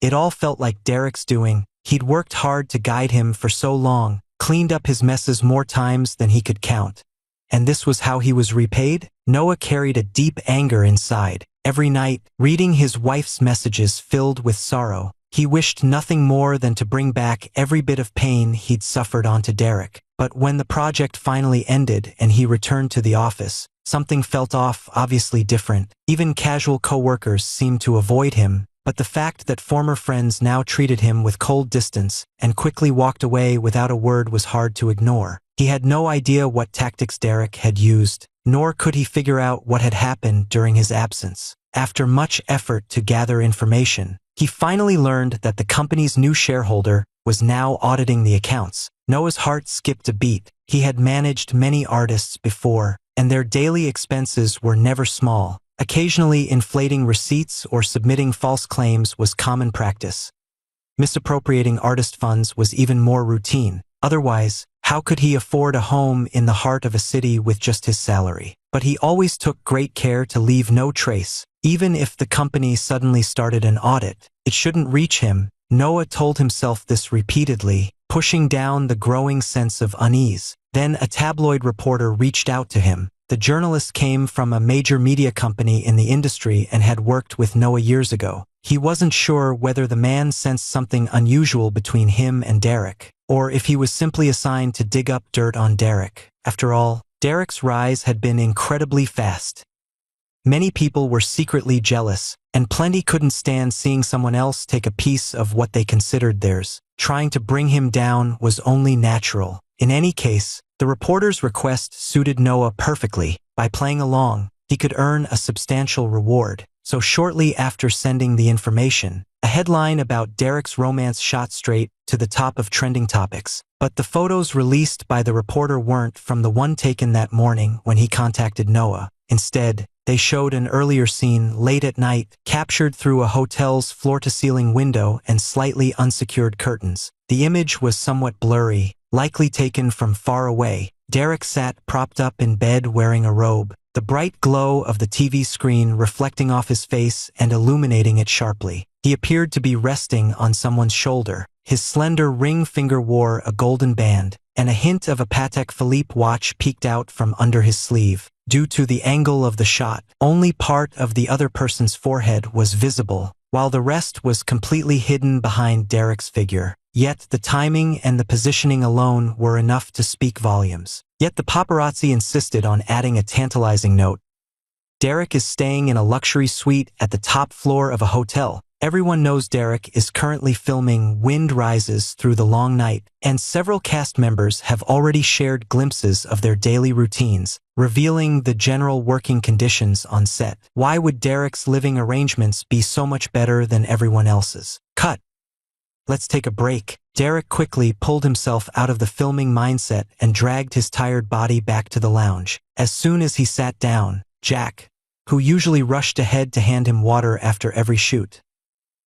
It all felt like Derek's doing. He'd worked hard to guide him for so long, cleaned up his messes more times than he could count. And this was how he was repaid? Noah carried a deep anger inside. Every night, reading his wife's messages filled with sorrow, he wished nothing more than to bring back every bit of pain he'd suffered onto Derek. But when the project finally ended and he returned to the office, something felt off, obviously different. Even casual coworkers seemed to avoid him, but the fact that former friends now treated him with cold distance and quickly walked away without a word was hard to ignore. He had no idea what tactics Derek had used, nor could he figure out what had happened during his absence. After much effort to gather information, he finally learned that the company's new shareholder was now auditing the accounts. Noah's heart skipped a beat. He had managed many artists before, and their daily expenses were never small. Occasionally, inflating receipts or submitting false claims was common practice. Misappropriating artist funds was even more routine. Otherwise, how could he afford a home in the heart of a city with just his salary? But he always took great care to leave no trace. Even if the company suddenly started an audit, it shouldn't reach him. Noah told himself this repeatedly, pushing down the growing sense of unease. Then a tabloid reporter reached out to him. The journalist came from a major media company in the industry and had worked with Noah years ago. He wasn't sure whether the man sensed something unusual between him and Derek, or if he was simply assigned to dig up dirt on Derek. After all, Derek's rise had been incredibly fast. Many people were secretly jealous, and plenty couldn't stand seeing someone else take a piece of what they considered theirs. Trying to bring him down was only natural. In any case, the reporter's request suited Noah perfectly. By playing along, he could earn a substantial reward. So shortly after sending the information, a headline about Derek's romance shot straight to the top of trending topics. But the photos released by the reporter weren't from the one taken that morning when he contacted Noah. Instead, they showed an earlier scene late at night, captured through a hotel's floor-to-ceiling window and slightly unsecured curtains. The image was somewhat blurry, likely taken from far away. Derek sat propped up in bed wearing a robe, the bright glow of the TV screen reflecting off his face and illuminating it sharply. He appeared to be resting on someone's shoulder. His slender ring finger wore a golden band, and a hint of a Patek Philippe watch peeked out from under his sleeve. Due to the angle of the shot, only part of the other person's forehead was visible, while the rest was completely hidden behind Derek's figure. Yet the timing and the positioning alone were enough to speak volumes. Yet the paparazzi insisted on adding a tantalizing note. Derek is staying in a luxury suite at the top floor of a hotel. Everyone knows Derek is currently filming Wind Rises Through the Long Night, and several cast members have already shared glimpses of their daily routines, revealing the general working conditions on set. Why would Derek's living arrangements be so much better than everyone else's? Cut. Let's take a break. Derek quickly pulled himself out of the filming mindset and dragged his tired body back to the lounge. As soon as he sat down, Jack, who usually rushed ahead to hand him water after every shoot,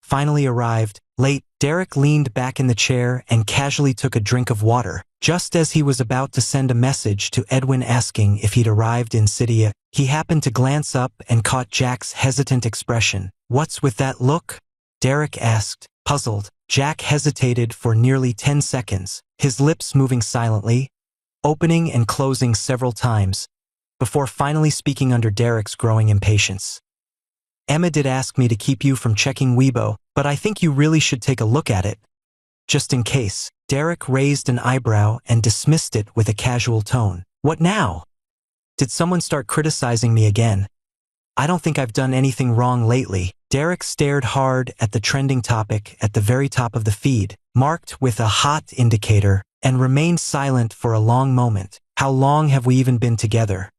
finally arrived. Late, Derek leaned back in the chair and casually took a drink of water. Just as he was about to send a message to Edwin asking if he'd arrived in Cydia, he happened to glance up and caught Jack's hesitant expression. "What's with that look?" Derek asked, puzzled. Jack hesitated for nearly 10 seconds, his lips moving silently, opening and closing several times, before finally speaking under Derek's growing impatience. "Emma did ask me to keep you from checking Weibo, but I think you really should take a look at it. Just in case." Derek raised an eyebrow and dismissed it with a casual tone. "What now? Did someone start criticizing me again? I don't think I've done anything wrong lately." Derek stared hard at the trending topic at the very top of the feed, marked with a hot indicator, and remained silent for a long moment. How long have we even been together?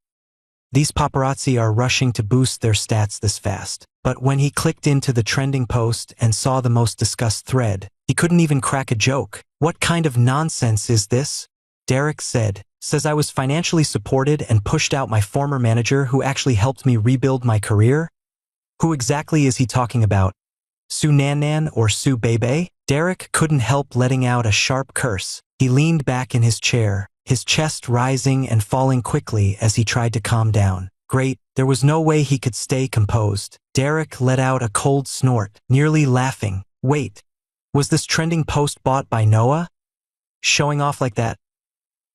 These paparazzi are rushing to boost their stats this fast. But when he clicked into the trending post and saw the most discussed thread, he couldn't even crack a joke. "What kind of nonsense is this?" Derek said. "Says I was financially supported and pushed out my former manager who actually helped me rebuild my career? Who exactly is he talking about? Sue Nan or Sue Bebe?" Derek couldn't help letting out a sharp curse. He leaned back in his chair, his chest rising and falling quickly as he tried to calm down. Great, there was no way he could stay composed. Derek let out a cold snort, nearly laughing. Wait, was this trending post bought by Noah? Showing off like that?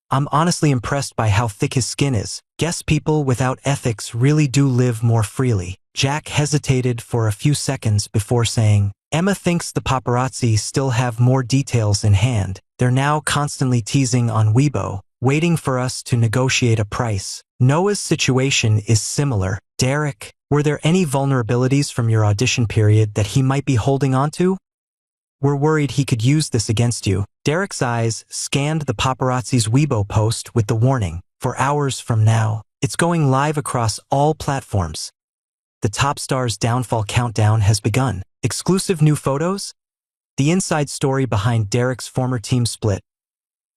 I'm honestly impressed by how thick his skin is. Guess people without ethics really do live more freely. Jack hesitated for a few seconds before saying, "Emma thinks the paparazzi still have more details in hand. They're now constantly teasing on Weibo, waiting for us to negotiate a price." Noah's situation is similar. Derek, were there any vulnerabilities from your audition period that he might be holding on to? We're worried he could use this against you. Derek's eyes scanned the paparazzi's Weibo post with the warning, "For hours from now, it's going live across all platforms. The top star's downfall countdown has begun. Exclusive new photos? The inside story behind Derek's former team split.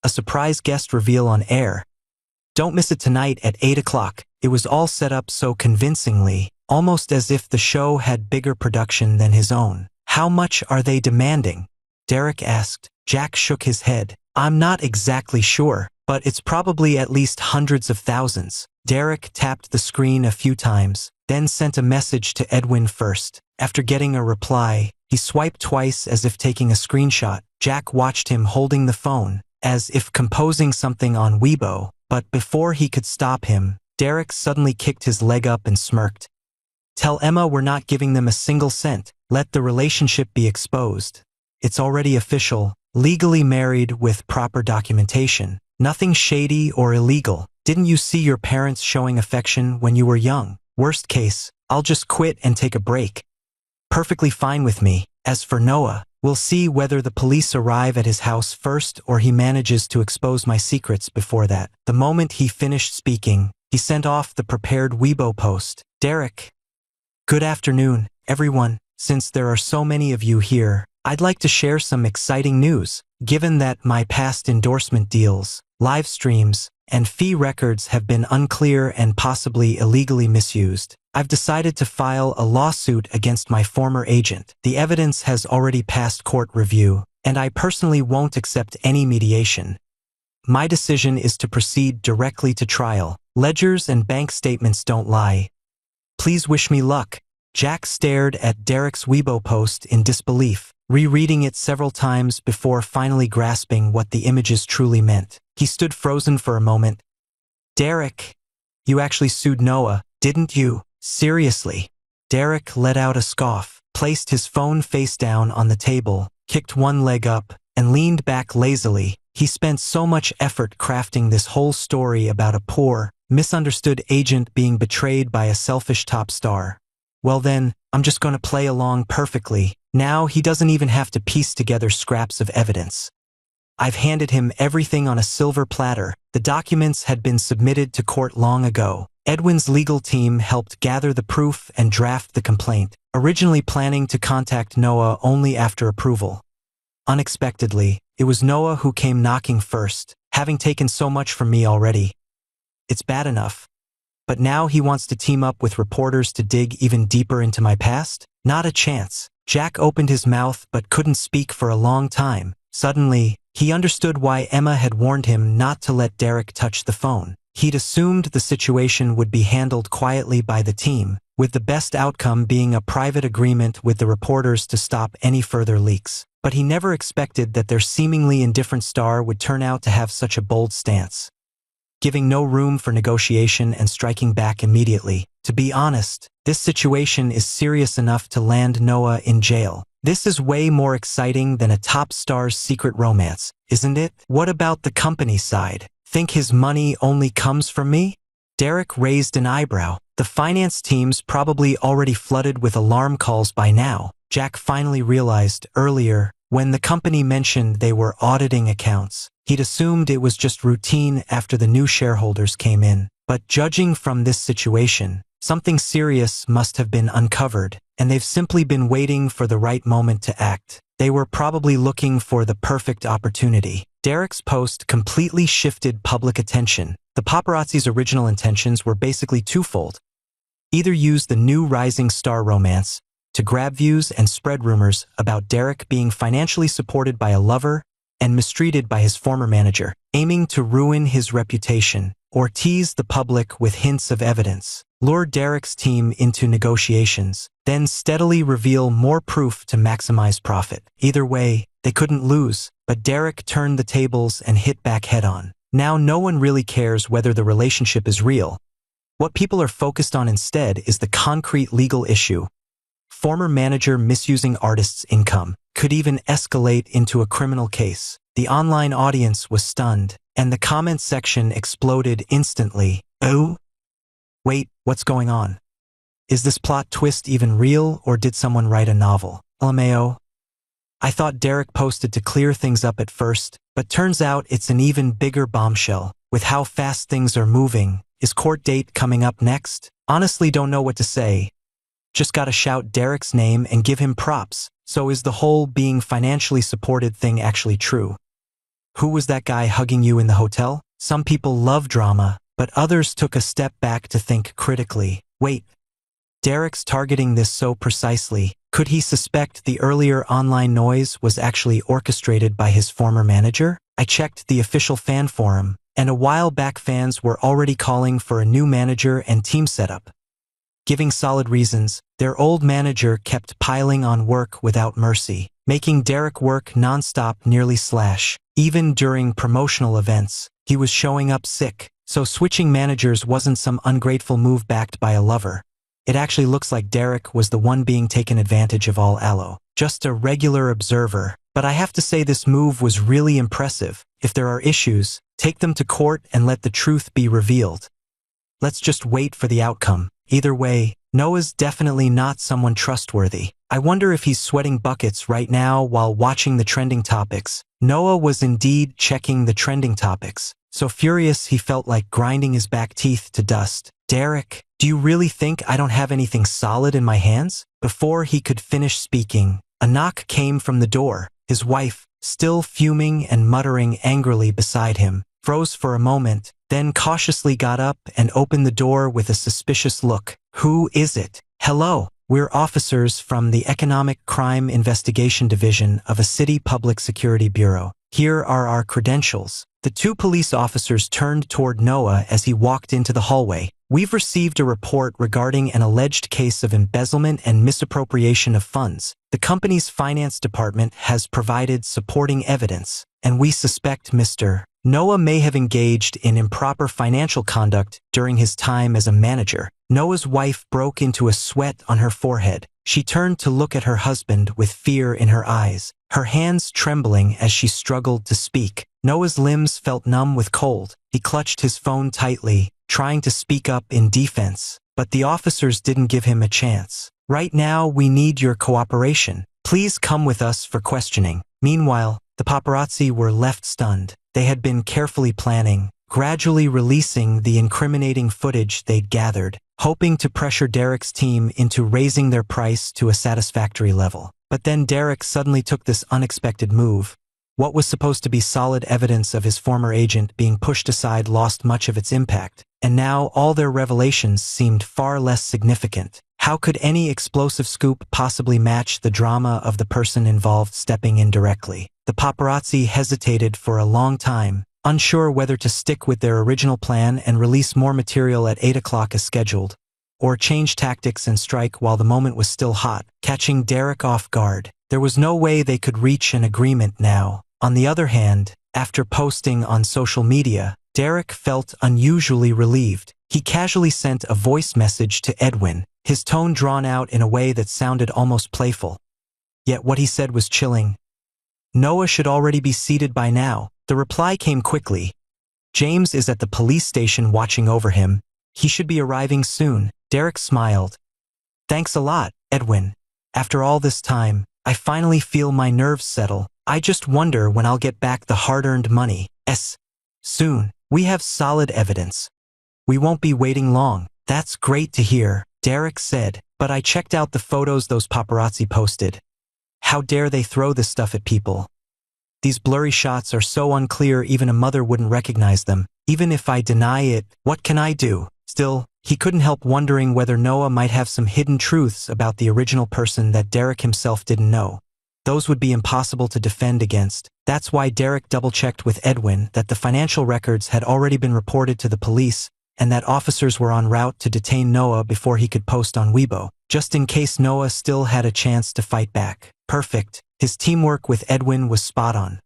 A surprise guest reveal on air. Don't miss it tonight at 8 o'clock. It was all set up so convincingly, almost as if the show had bigger production than his own. How much are they demanding? Derek asked. Jack shook his head. I'm not exactly sure, but it's probably at least hundreds of thousands. Derek tapped the screen a few times, then sent a message to Edwin first. After getting a reply, he swiped twice as if taking a screenshot. Jack watched him holding the phone, as if composing something on Weibo, but before he could stop him, Derek suddenly kicked his leg up and smirked. Tell Emma we're not giving them a single cent. Let the relationship be exposed. It's already official, legally married with proper documentation. Nothing shady or illegal. Didn't you see your parents showing affection when you were young? Worst case, I'll just quit and take a break. Perfectly fine with me. As for Noah, we'll see whether the police arrive at his house first or he manages to expose my secrets before that. The moment he finished speaking, he sent off the prepared Weibo post. Derek. Good afternoon, everyone. Since there are so many of you here, I'd like to share some exciting news. Given that my past endorsement deals, live streams, and fee records have been unclear and possibly illegally misused, I've decided to file a lawsuit against my former agent. The evidence has already passed court review, and I personally won't accept any mediation. My decision is to proceed directly to trial. Ledgers and bank statements don't lie. Please wish me luck. Jack stared at Derek's Weibo post in disbelief, rereading it several times before finally grasping what the images truly meant. He stood frozen for a moment. Derek, you actually sued Noah, didn't you? Seriously? Derek let out a scoff, placed his phone face down on the table, kicked one leg up, and leaned back lazily. He spent so much effort crafting this whole story about a poor, misunderstood agent being betrayed by a selfish top star. Well then, I'm just going to play along perfectly. Now he doesn't even have to piece together scraps of evidence. I've handed him everything on a silver platter. The documents had been submitted to court long ago. Edwin's legal team helped gather the proof and draft the complaint, originally planning to contact Noah only after approval. Unexpectedly, it was Noah who came knocking first, having taken so much from me already. It's bad enough. But now he wants to team up with reporters to dig even deeper into my past? Not a chance. Jack opened his mouth but couldn't speak for a long time. Suddenly, he understood why Emma had warned him not to let Derek touch the phone. He'd assumed the situation would be handled quietly by the team, with the best outcome being a private agreement with the reporters to stop any further leaks. But he never expected that their seemingly indifferent star would turn out to have such a bold stance, giving no room for negotiation and striking back immediately. To be honest, this situation is serious enough to land Noah in jail. This is way more exciting than a top star's secret romance, isn't it? What about the company side? Think his money only comes from me? Derek raised an eyebrow. The finance team's probably already flooded with alarm calls by now. Jack finally realized earlier, when the company mentioned they were auditing accounts, he'd assumed it was just routine after the new shareholders came in. But judging from this situation, something serious must have been uncovered, and they've simply been waiting for the right moment to act. They were probably looking for the perfect opportunity. Derek's post completely shifted public attention. The paparazzi's original intentions were basically twofold. Either use the new rising star romance to grab views and spread rumors about Derek being financially supported by a lover and mistreated by his former manager, aiming to ruin his reputation, or tease the public with hints of evidence, lure Derek's team into negotiations, then steadily reveal more proof to maximize profit. Either way, they couldn't lose, but Derek turned the tables and hit back head-on. Now no one really cares whether the relationship is real. What people are focused on instead is the concrete legal issue. Former manager misusing artists' income could even escalate into a criminal case. The online audience was stunned, and the comment section exploded instantly. Oh? Wait, what's going on? Is this plot twist even real, or did someone write a novel? LMAO? I thought Derek posted to clear things up at first, but turns out it's an even bigger bombshell. With how fast things are moving, is court date coming up next? Honestly, don't know what to say. Just gotta shout Derek's name and give him props. So is the whole being financially supported thing actually true? Who was that guy hugging you in the hotel? Some people love drama, but others took a step back to think critically. Wait, Derek's targeting this so precisely. Could he suspect the earlier online noise was actually orchestrated by his former manager? I checked the official fan forum, and a while back fans were already calling for a new manager and team setup. Giving solid reasons, their old manager kept piling on work without mercy, making Derek work nonstop nearly slash. Even during promotional events, he was showing up sick, so switching managers wasn't some ungrateful move backed by a lover. It actually looks like Derek was the one being taken advantage of all allo. Just a regular observer. But I have to say this move was really impressive. If there are issues, take them to court and let the truth be revealed. Let's just wait for the outcome. Either way, Noah's definitely not someone trustworthy. I wonder if he's sweating buckets right now while watching the trending topics. Noah was indeed checking the trending topics, so furious he felt like grinding his back teeth to dust. Derek, do you really think I don't have anything solid in my hands? Before he could finish speaking, a knock came from the door. His wife, still fuming and muttering angrily beside him, froze for a moment, then cautiously got up and opened the door with a suspicious look. Who is it? Hello, we're officers from the Economic Crime Investigation Division of a city public security bureau. Here are our credentials. The two police officers turned toward Noah as he walked into the hallway. We've received a report regarding an alleged case of embezzlement and misappropriation of funds. The company's finance department has provided supporting evidence, and we suspect Mr. Noah may have engaged in improper financial conduct during his time as a manager. Noah's wife broke into a sweat on her forehead. She turned to look at her husband with fear in her eyes, her hands trembling as she struggled to speak. Noah's limbs felt numb with cold. He clutched his phone tightly, trying to speak up in defense, but the officers didn't give him a chance. Right now, we need your cooperation. Please come with us for questioning. Meanwhile, the paparazzi were left stunned. They had been carefully planning, gradually releasing the incriminating footage they'd gathered, hoping to pressure Derek's team into raising their price to a satisfactory level. But then Derek suddenly took this unexpected move. What was supposed to be solid evidence of his former agent being pushed aside lost much of its impact, and now all their revelations seemed far less significant. How could any explosive scoop possibly match the drama of the person involved stepping in directly? The paparazzi hesitated for a long time, unsure whether to stick with their original plan and release more material at 8 o'clock as scheduled, or change tactics and strike while the moment was still hot, catching Derek off guard. There was no way they could reach an agreement now. On the other hand, after posting on social media, Derek felt unusually relieved. He casually sent a voice message to Edwin, his tone drawn out in a way that sounded almost playful. Yet what he said was chilling. Noah should already be seated by now. The reply came quickly. James is at the police station watching over him. He should be arriving soon. Derek smiled. Thanks a lot, Edwin. After all this time, I finally feel my nerves settle. I just wonder when I'll get back the hard-earned money. Soon. We have solid evidence. We won't be waiting long. That's great to hear, Derek said, but I checked out the photos those paparazzi posted. How dare they throw this stuff at people? These blurry shots are so unclear even a mother wouldn't recognize them. Even if I deny it, what can I do? Still, he couldn't help wondering whether Noah might have some hidden truths about the original person that Derek himself didn't know. Those would be impossible to defend against. That's why Derek double-checked with Edwin that the financial records had already been reported to the police and that officers were en route to detain Noah before he could post on Weibo, just in case Noah still had a chance to fight back. Perfect. His teamwork with Edwin was spot on.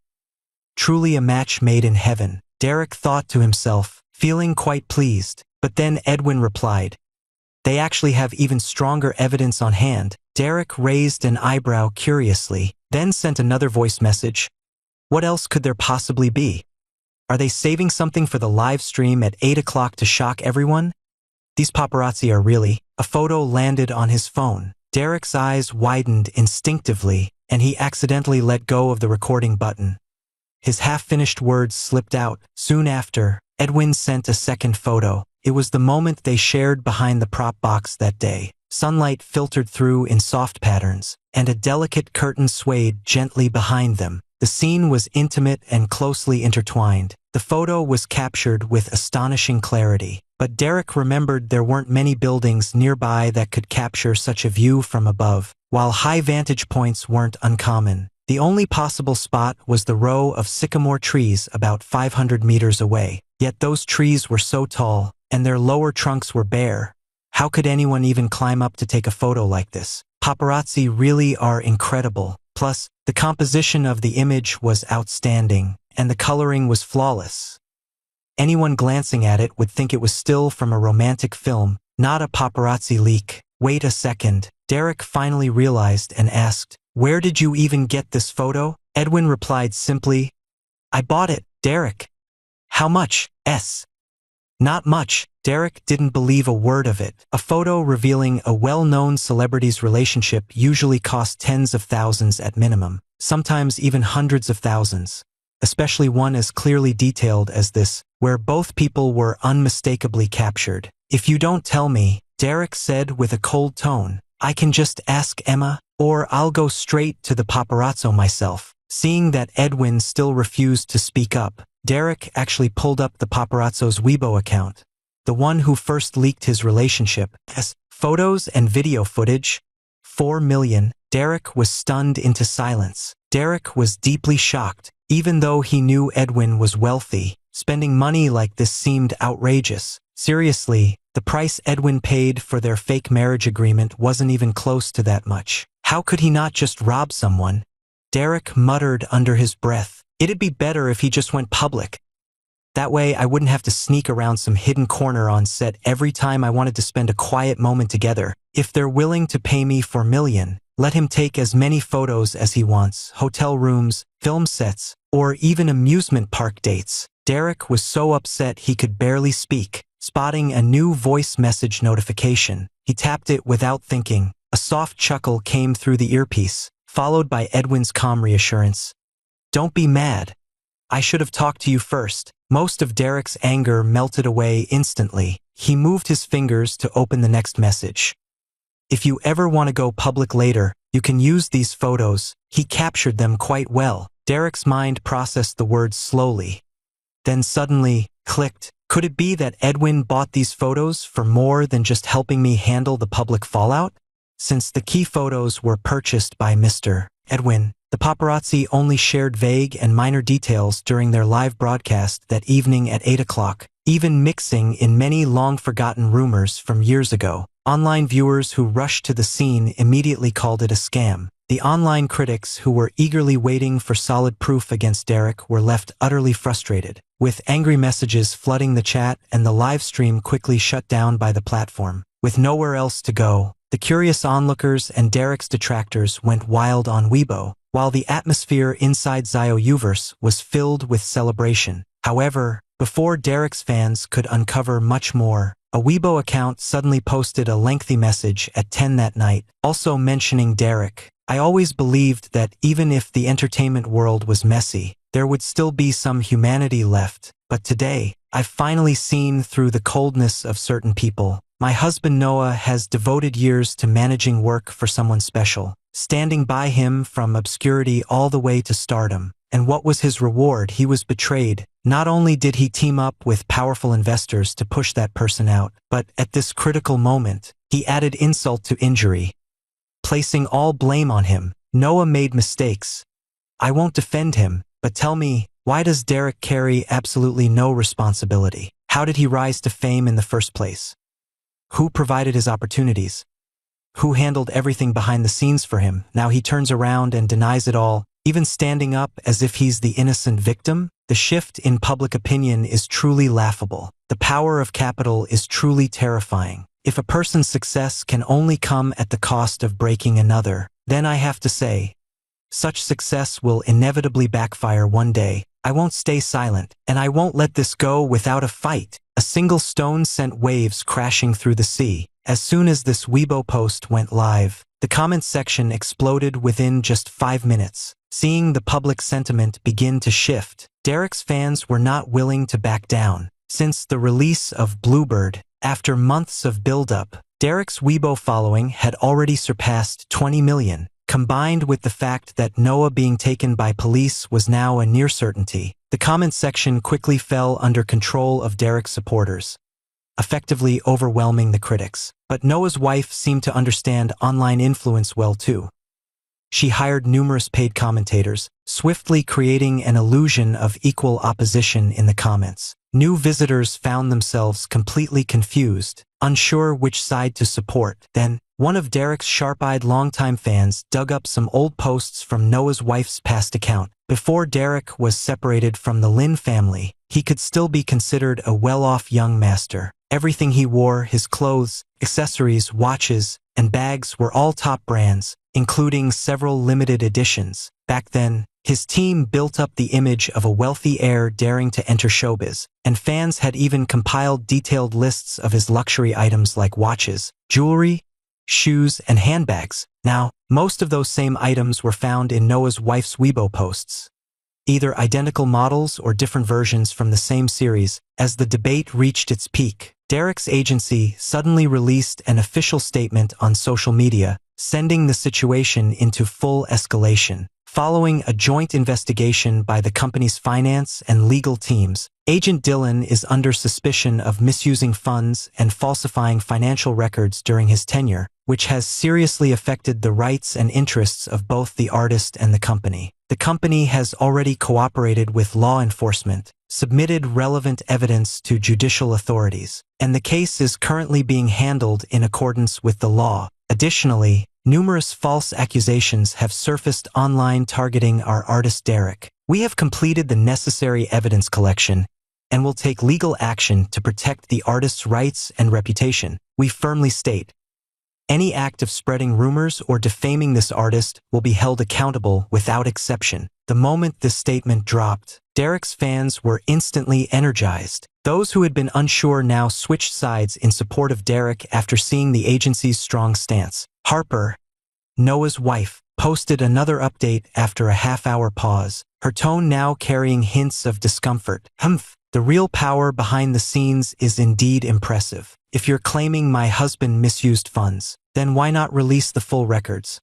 Truly a match made in heaven, Derek thought to himself, feeling quite pleased. But then Edwin replied, "They actually have even stronger evidence on hand." Derek raised an eyebrow curiously, then sent another voice message. What else could there possibly be? Are they saving something for the live stream at 8 o'clock to shock everyone? These paparazzi are really... A photo landed on his phone. Derek's eyes widened instinctively, and he accidentally let go of the recording button. His half-finished words slipped out. Soon after, Edwin sent a second photo. It was the moment they shared behind the prop box that day. Sunlight filtered through in soft patterns, and a delicate curtain swayed gently behind them. The scene was intimate and closely intertwined. The photo was captured with astonishing clarity, but Derek remembered there weren't many buildings nearby that could capture such a view from above, while high vantage points weren't uncommon. The only possible spot was the row of sycamore trees about 500 meters away, yet those trees were so tall, and their lower trunks were bare. How could anyone even climb up to take a photo like this? Paparazzi really are incredible. Plus, the composition of the image was outstanding, and the coloring was flawless. Anyone glancing at it would think it was still from a romantic film, not a paparazzi leak. Wait a second, Derek finally realized and asked, "Where did you even get this photo?" Edwin replied simply, "I bought it, Derek." "How much?" "Not much." Derek didn't believe a word of it. A photo revealing a well-known celebrity's relationship usually costs tens of thousands at minimum, sometimes even hundreds of thousands, especially one as clearly detailed as this, where both people were unmistakably captured. "If you don't tell me," Derek said with a cold tone, "I can just ask Emma, or I'll go straight to the paparazzo myself." Seeing that Edwin still refused to speak up, Derek actually pulled up the paparazzo's Weibo account, the one who first leaked his relationship. Photos and video footage, 4 million. Derek was stunned into silence. Derek was deeply shocked. Even though he knew Edwin was wealthy, spending money like this seemed outrageous. Seriously, the price Edwin paid for their fake marriage agreement wasn't even close to that much. How could he not just rob someone? Derek muttered under his breath, "It'd be better if he just went public. That way I wouldn't have to sneak around some hidden corner on set every time I wanted to spend a quiet moment together. If they're willing to pay me 4 million, let him take as many photos as he wants, hotel rooms, film sets, or even amusement park dates." Derek was so upset he could barely speak. Spotting a new voice message notification, he tapped it without thinking. A soft chuckle came through the earpiece, followed by Edwin's calm reassurance. "Don't be mad. I should have talked to you first." Most of Derek's anger melted away instantly. He moved his fingers to open the next message. "If you ever want to go public later, you can use these photos." He captured them quite well. Derek's mind processed the words slowly, then suddenly clicked. Could it be that Edwin bought these photos for more than just helping me handle the public fallout? Since the key photos were purchased by Mr. Edwin, the paparazzi only shared vague and minor details during their live broadcast that evening at 8 o'clock, even mixing in many long-forgotten rumors from years ago. Online viewers who rushed to the scene immediately called it a scam. The online critics who were eagerly waiting for solid proof against Derek were left utterly frustrated, with angry messages flooding the chat and the live stream quickly shut down by the platform. With nowhere else to go, the curious onlookers and Derek's detractors went wild on Weibo, while the atmosphere inside Zio-Uverse was filled with celebration. However, before Derek's fans could uncover much more, a Weibo account suddenly posted a lengthy message at 10 that night, also mentioning Derek. "I always believed that even if the entertainment world was messy, there would still be some humanity left, but today, I've finally seen through the coldness of certain people. My husband Noah has devoted years to managing work for someone special, standing by him from obscurity all the way to stardom. And what was his reward? He was betrayed. Not only did he team up with powerful investors to push that person out, but at this critical moment, he added insult to injury, placing all blame on him. Noah made mistakes. I won't defend him, but tell me, why does Derek carry absolutely no responsibility? How did he rise to fame in the first place? Who provided his opportunities? Who handled everything behind the scenes for him? Now he turns around and denies it all, even standing up as if he's the innocent victim? The shift in public opinion is truly laughable. The power of capital is truly terrifying. If a person's success can only come at the cost of breaking another, then I have to say, such success will inevitably backfire one day. I won't stay silent, and I won't let this go without a fight. A single stone sent waves crashing through the sea. As soon as this Weibo post went live, the comments section exploded within just 5 minutes. Seeing the public sentiment begin to shift, Derek's fans were not willing to back down. Since the release of Bluebird, after months of build-up, Derek's Weibo following had already surpassed 20 million. Combined with the fact that Noah being taken by police was now a near certainty, the comment section quickly fell under control of Derek's supporters, effectively overwhelming the critics. But Noah's wife seemed to understand online influence well too. She hired numerous paid commentators, swiftly creating an illusion of equal opposition in the comments. New visitors found themselves completely confused, unsure which side to support. Then, one of Derek's sharp-eyed longtime fans dug up some old posts from Noah's wife's past account. Before Derek was separated from the Lynn family, he could still be considered a well-off young master. Everything he wore, his clothes, accessories, watches, and bags were all top brands, including several limited editions. Back then, his team built up the image of a wealthy heir daring to enter showbiz, and fans had even compiled detailed lists of his luxury items like watches, jewelry, shoes, and handbags. Now, most of those same items were found in Noah's wife's Weibo posts, either identical models or different versions from the same series. As the debate reached its peak, Derek's agency suddenly released an official statement on social media, sending the situation into full escalation. Following a joint investigation by the company's finance and legal teams, Agent Dylan is under suspicion of misusing funds and falsifying financial records during his tenure, which has seriously affected the rights and interests of both the artist and the company. The company has already cooperated with law enforcement, submitted relevant evidence to judicial authorities, and the case is currently being handled in accordance with the law. Additionally, numerous false accusations have surfaced online targeting our artist Derek. We have completed the necessary evidence collection and will take legal action to protect the artist's rights and reputation. We firmly state, any act of spreading rumors or defaming this artist will be held accountable without exception. The moment this statement dropped, Derek's fans were instantly energized. Those who had been unsure now switched sides in support of Derek after seeing the agency's strong stance. Harper, Noah's wife, posted another update after a half-hour pause, her tone now carrying hints of discomfort. The real power behind the scenes is indeed impressive. If you're claiming my husband misused funds, then why not release the full records?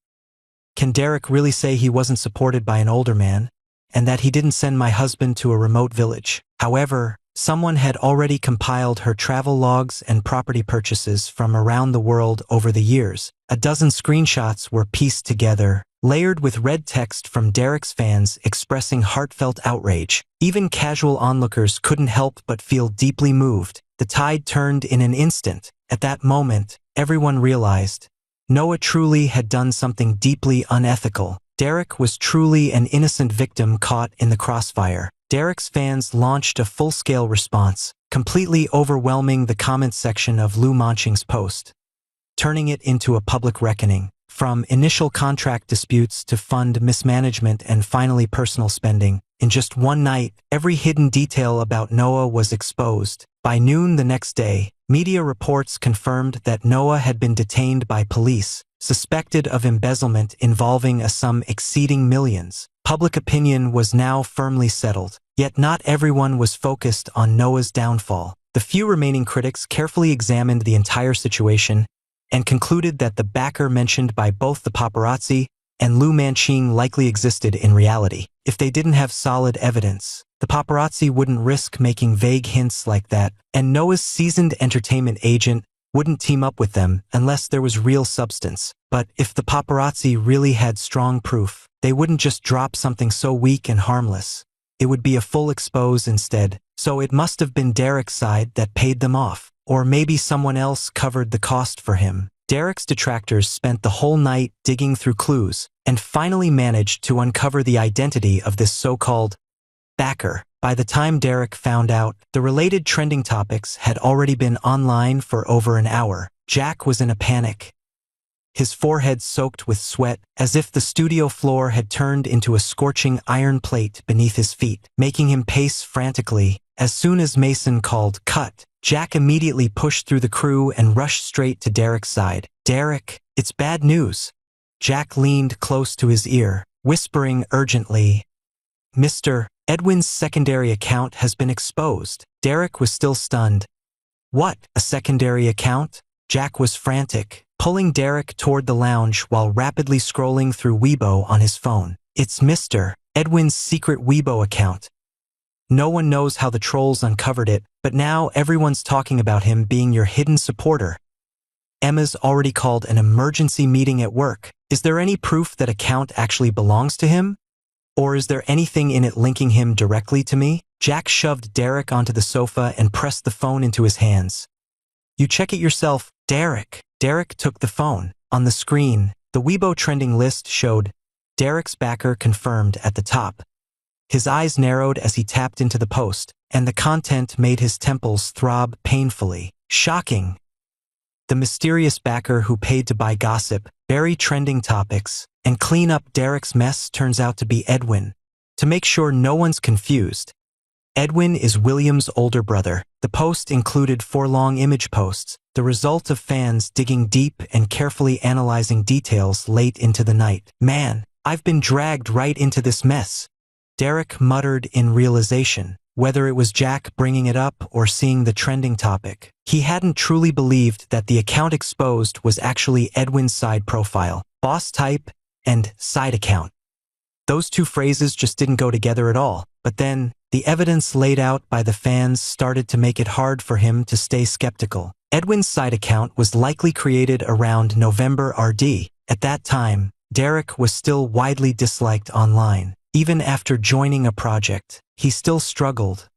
Can Derek really say he wasn't supported by an older man, and that he didn't send my husband to a remote village? However, someone had already compiled her travel logs and property purchases from around the world over the years. A dozen screenshots were pieced together, layered with red text from Derek's fans expressing heartfelt outrage. Even casual onlookers couldn't help but feel deeply moved. The tide turned in an instant. At that moment, everyone realized Noah truly had done something deeply unethical. Derek was truly an innocent victim caught in the crossfire. Derek's fans launched a full-scale response, completely overwhelming the comment section of Lou Manching's post, turning it into a public reckoning. From initial contract disputes to fund mismanagement and finally personal spending, in just one night, every hidden detail about Noah was exposed. By noon the next day, media reports confirmed that Noah had been detained by police, suspected of embezzlement involving a sum exceeding millions. Public opinion was now firmly settled, yet not everyone was focused on Noah's downfall. The few remaining critics carefully examined the entire situation and concluded that the backer mentioned by both the paparazzi and Lou Manching likely existed in reality. If they didn't have solid evidence, the paparazzi wouldn't risk making vague hints like that, and Noah's seasoned entertainment agent wouldn't team up with them unless there was real substance. But if the paparazzi really had strong proof, they wouldn't just drop something so weak and harmless. It would be a full expose instead. So it must have been Derek's side that paid them off. Or maybe someone else covered the cost for him. Derek's detractors spent the whole night digging through clues and finally managed to uncover the identity of this so-called backer. By the time Derek found out, the related trending topics had already been online for over an hour. Jack was in a panic, his forehead soaked with sweat, as if the studio floor had turned into a scorching iron plate beneath his feet, making him pace frantically. As soon as Mason called "cut," Jack immediately pushed through the crew and rushed straight to Derek's side. "Derek, it's bad news." Jack leaned close to his ear, whispering urgently, "Mr. Edwin's secondary account has been exposed." Derek was still stunned. "What, a secondary account?" Jack was frantic. pulling Derek toward the lounge while rapidly scrolling through Weibo on his phone. It's Mr. Edwin's secret Weibo account. No one knows how the trolls uncovered it, but now everyone's talking about him being your hidden supporter. Emma's already called an emergency meeting at work. Is there any proof that account actually belongs to him? Or is there anything in it linking him directly to me? Jack shoved Derek onto the sofa and pressed the phone into his hands. You check it yourself, Derek. Derek took the phone. On the screen, the Weibo trending list showed Derek's backer confirmed at the top. His eyes narrowed as he tapped into the post, and the content made his temples throb painfully. Shocking. The mysterious backer who paid to buy gossip, bury trending topics, and clean up Derek's mess turns out to be Edwin. To make sure no one's confused, Edwin is William's older brother. The post included 4 long image posts, the result of fans digging deep and carefully analyzing details late into the night. Man, I've been dragged right into this mess, Derek muttered in realization. Whether it was Jack bringing it up or seeing the trending topic, he hadn't truly believed that the account exposed was actually Edwin's side profile. Boss type and side account. Those two phrases just didn't go together at all. But then, the evidence laid out by the fans started to make it hard for him to stay skeptical. Edwin's side account was likely created around November RD. At that time, Derek was still widely disliked online. Even after joining a project, he still struggled.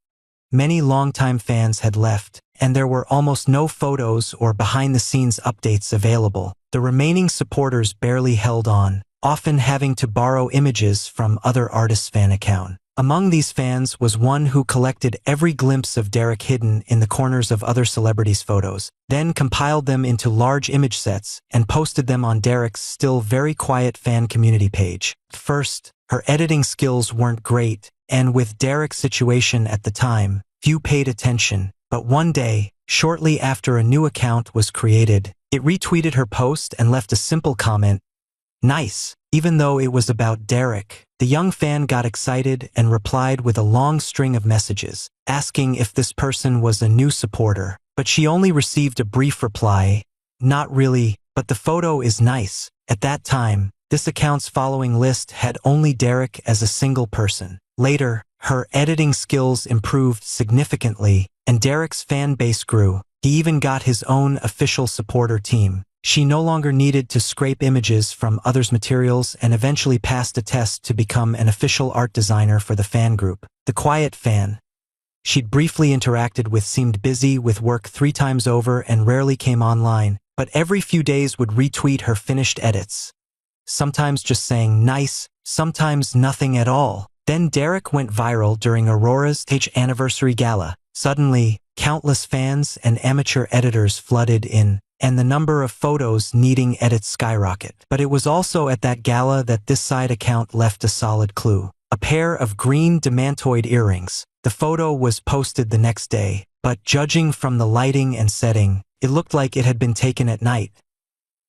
Many longtime fans had left, and there were almost no photos or behind-the-scenes updates available. The remaining supporters barely held on, often having to borrow images from other artists' fan accounts. Among these fans was one who collected every glimpse of Derek hidden in the corners of other celebrities' photos, then compiled them into large image sets and posted them on Derek's still very quiet fan community page. First, her editing skills weren't great, and with Derek's situation at the time, few paid attention. But one day, shortly after a new account was created, it retweeted her post and left a simple comment, "Nice." Even though it was about Derek, the young fan got excited and replied with a long string of messages, asking if this person was a new supporter. But she only received a brief reply, "Not really, but the photo is nice." At that time, this account's following list had only Derek as a single person. Later, her editing skills improved significantly, and Derek's fan base grew. He even got his own official supporter team. She no longer needed to scrape images from others' materials and eventually passed a test to become an official art designer for the fan group. The quiet fan she'd briefly interacted with seemed busy with work 3 times over and rarely came online, but every few days would retweet her finished edits. Sometimes just saying nice, sometimes nothing at all. Then Derek went viral during Aurora's anniversary gala. Suddenly, countless fans and amateur editors flooded in, and the number of photos needing edits skyrocketed. But it was also at that gala that this side account left a solid clue. A pair of green demantoid earrings. The photo was posted the next day, but judging from the lighting and setting, it looked like it had been taken at night.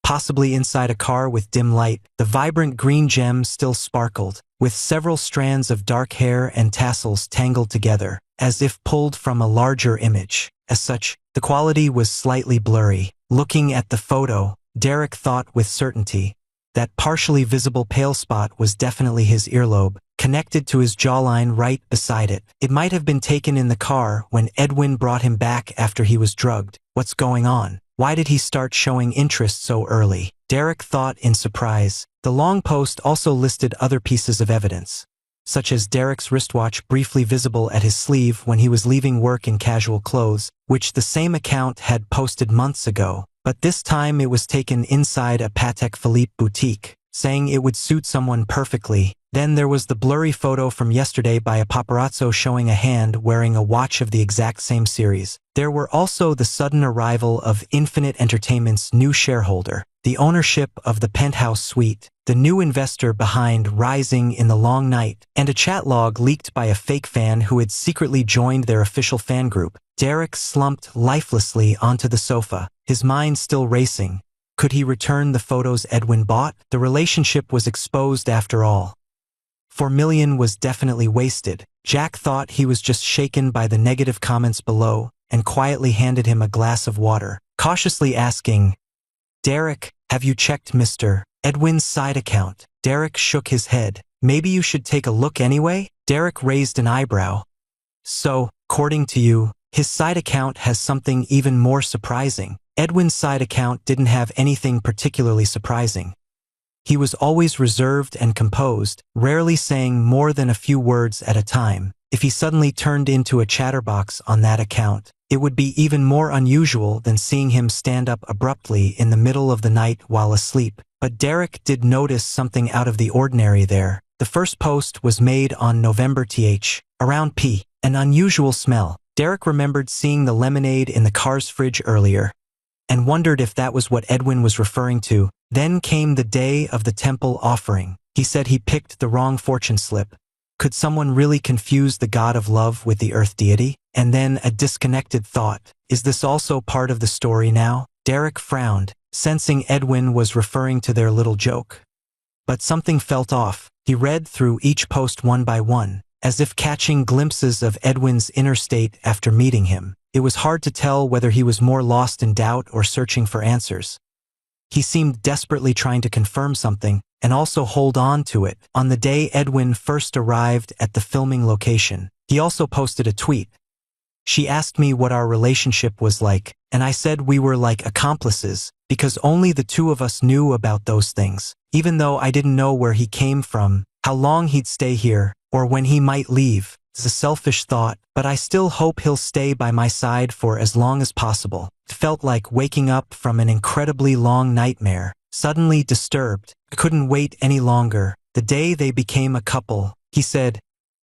Possibly inside a car with dim light, the vibrant green gem still sparkled, with several strands of dark hair and tassels tangled together, as if pulled from a larger image. As such, the quality was slightly blurry. Looking at the photo, Derek thought with certainty that partially visible pale spot was definitely his earlobe, connected to his jawline right beside it. It might have been taken in the car when Edwin brought him back after he was drugged. What's going on? Why did he start showing interest so early? Derek thought in surprise. The long post also listed other pieces of evidence, such as Derek's wristwatch briefly visible at his sleeve when he was leaving work in casual clothes, which the same account had posted months ago. But this time it was taken inside a Patek Philippe boutique, saying it would suit someone perfectly. Then there was the blurry photo from yesterday by a paparazzo showing a hand wearing a watch of the exact same series. There were also the sudden arrival of Infinite Entertainment's new shareholder, the ownership of the penthouse suite, the new investor behind Rising in the Long Night, and a chat log leaked by a fake fan who had secretly joined their official fan group. Derek slumped lifelessly onto the sofa, his mind still racing. Could he return the photos Edwin bought? The relationship was exposed after all. $4 million was definitely wasted. Jack thought he was just shaken by the negative comments below and quietly handed him a glass of water, cautiously asking, Derek, have you checked Mr. Edwin's side account? Derek shook his head. Maybe you should take a look anyway? Derek raised an eyebrow. So, according to you, his side account has something even more surprising. Edwin's side account didn't have anything particularly surprising. He was always reserved and composed, rarely saying more than a few words at a time. If he suddenly turned into a chatterbox on that account, it would be even more unusual than seeing him stand up abruptly in the middle of the night while asleep. But Derek did notice something out of the ordinary there. The first post was made on November around p. An unusual smell. Derek remembered seeing the lemonade in the car's fridge earlier, and wondered if that was what Edwin was referring to. Then came the day of the temple offering. He said he picked the wrong fortune slip. Could someone really confuse the god of love with the earth deity? And then a disconnected thought. Is this also part of the story now? Derek frowned, sensing Edwin was referring to their little joke. But something felt off. He read through each post one by one, as if catching glimpses of Edwin's inner state after meeting him. It was hard to tell whether he was more lost in doubt or searching for answers. He seemed desperately trying to confirm something, and also hold on to it. On the day Edwin first arrived at the filming location, he also posted a tweet. She asked me what our relationship was like, and I said we were like accomplices, because only the two of us knew about those things. Even though I didn't know where he came from, how long he'd stay here, or when he might leave. It's a selfish thought, but I still hope he'll stay by my side for as long as possible. It felt like waking up from an incredibly long nightmare. Suddenly disturbed, I couldn't wait any longer. The day they became a couple, he said,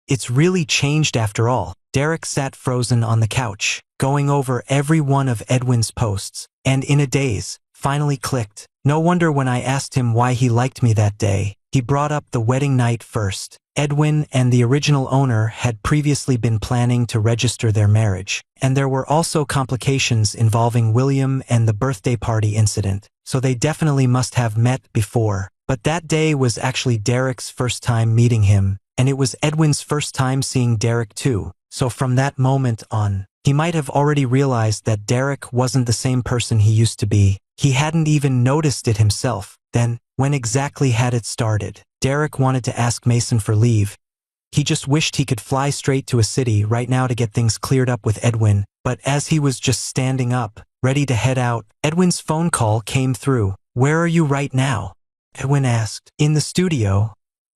"It's really changed after all." Derek sat frozen on the couch, going over every one of Edwin's posts, and in a daze, finally clicked. No wonder when I asked him why he liked me that day, he brought up the wedding night first. Edwin and the original owner had previously been planning to register their marriage, and there were also complications involving William and the birthday party incident, so they definitely must have met before. But that day was actually Derek's first time meeting him, and it was Edwin's first time seeing Derek too. So from that moment on, he might have already realized that Derek wasn't the same person he used to be. He hadn't even noticed it himself. Then, when exactly had it started? Derek wanted to ask Mason for leave. He just wished he could fly straight to a city right now to get things cleared up with Edwin, but as he was just standing up, ready to head out, Edwin's phone call came through. "Where are you right now?" Edwin asked. "In the studio,"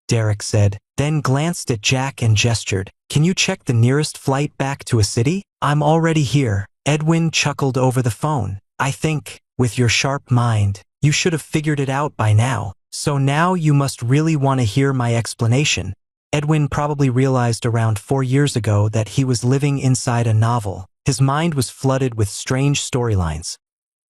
Derek said, then glanced at Jack and gestured. "Can you check the nearest flight back to a city?" "I'm already here." Edwin chuckled over the phone. "I think, with your sharp mind, you should have figured it out by now. So now you must really want to hear my explanation." Edwin probably realized around 4 years ago that he was living inside a novel. His mind was flooded with strange storylines.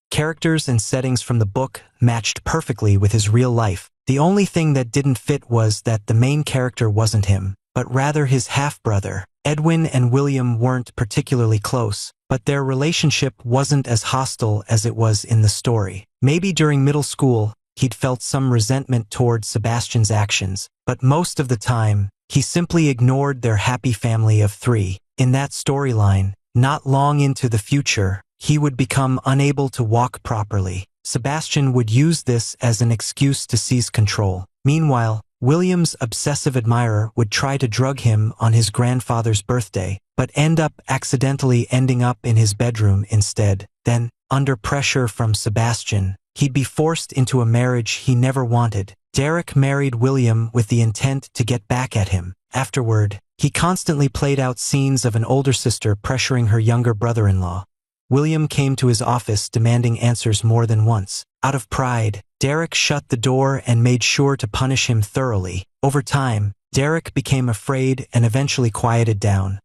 Characters and settings from the book matched perfectly with his real life. The only thing that didn't fit was that the main character wasn't him, but rather his half-brother. Edwin and William weren't particularly close, but their relationship wasn't as hostile as it was in the story. Maybe during middle school, he'd felt some resentment toward Sebastian's actions, but most of the time, he simply ignored their happy family of 3. In that storyline, not long into the future, he would become unable to walk properly. Sebastian would use this as an excuse to seize control. Meanwhile, William's obsessive admirer would try to drug him on his grandfather's birthday, but end up accidentally ending up in his bedroom instead. Then, under pressure from Sebastian, he'd be forced into a marriage he never wanted. Derek married William with the intent to get back at him. Afterward, he constantly played out scenes of an older sister pressuring her younger brother-in-law. William came to his office demanding answers more than once. Out of pride, Derek shut the door and made sure to punish him thoroughly. Over time, Derek became afraid and eventually quieted down.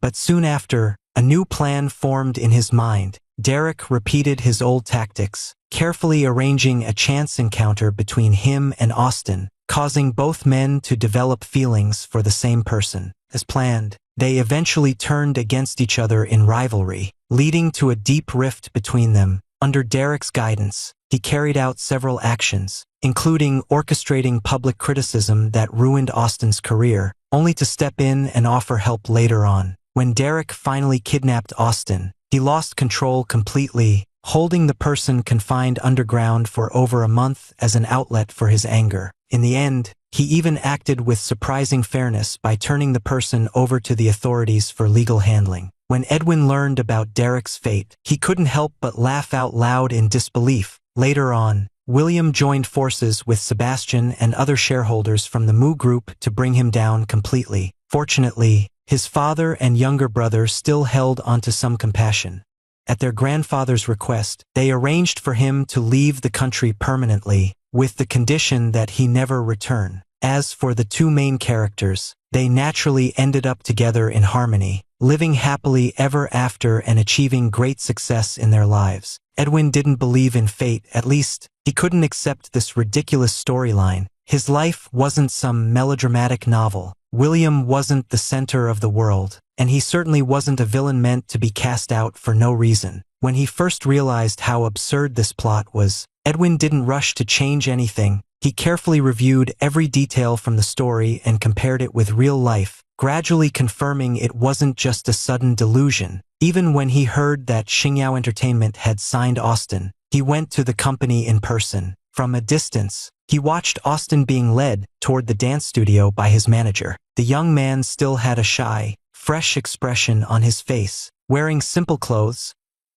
But soon after, a new plan formed in his mind. Derek repeated his old tactics, carefully arranging a chance encounter between him and Austin, causing both men to develop feelings for the same person. As planned, they eventually turned against each other in rivalry, leading to a deep rift between them. Under Derek's guidance, he carried out several actions, including orchestrating public criticism that ruined Austin's career, only to step in and offer help later on. When Derek finally kidnapped Austin, he lost control completely, holding the person confined underground for over a month as an outlet for his anger. In the end, he even acted with surprising fairness by turning the person over to the authorities for legal handling. When Edwin learned about Derek's fate, he couldn't help but laugh out loud in disbelief. Later on, William joined forces with Sebastian and other shareholders from the Moo Group to bring him down completely. Fortunately, his father and younger brother still held onto some compassion. At their grandfather's request, they arranged for him to leave the country permanently, with the condition that he never return. As for the two main characters, they naturally ended up together in harmony, living happily ever after and achieving great success in their lives. Edwin didn't believe in fate, at least, he couldn't accept this ridiculous storyline. His life wasn't some melodramatic novel. William wasn't the center of the world, and he certainly wasn't a villain meant to be cast out for no reason. When he first realized how absurd this plot was, Edwin didn't rush to change anything. He carefully reviewed every detail from the story and compared it with real life, gradually confirming it wasn't just a sudden delusion. Even when he heard that Xingyao Entertainment had signed Austin, he went to the company in person. From a distance, he watched Austin being led toward the dance studio by his manager. The young man still had a shy, fresh expression on his face, wearing simple clothes,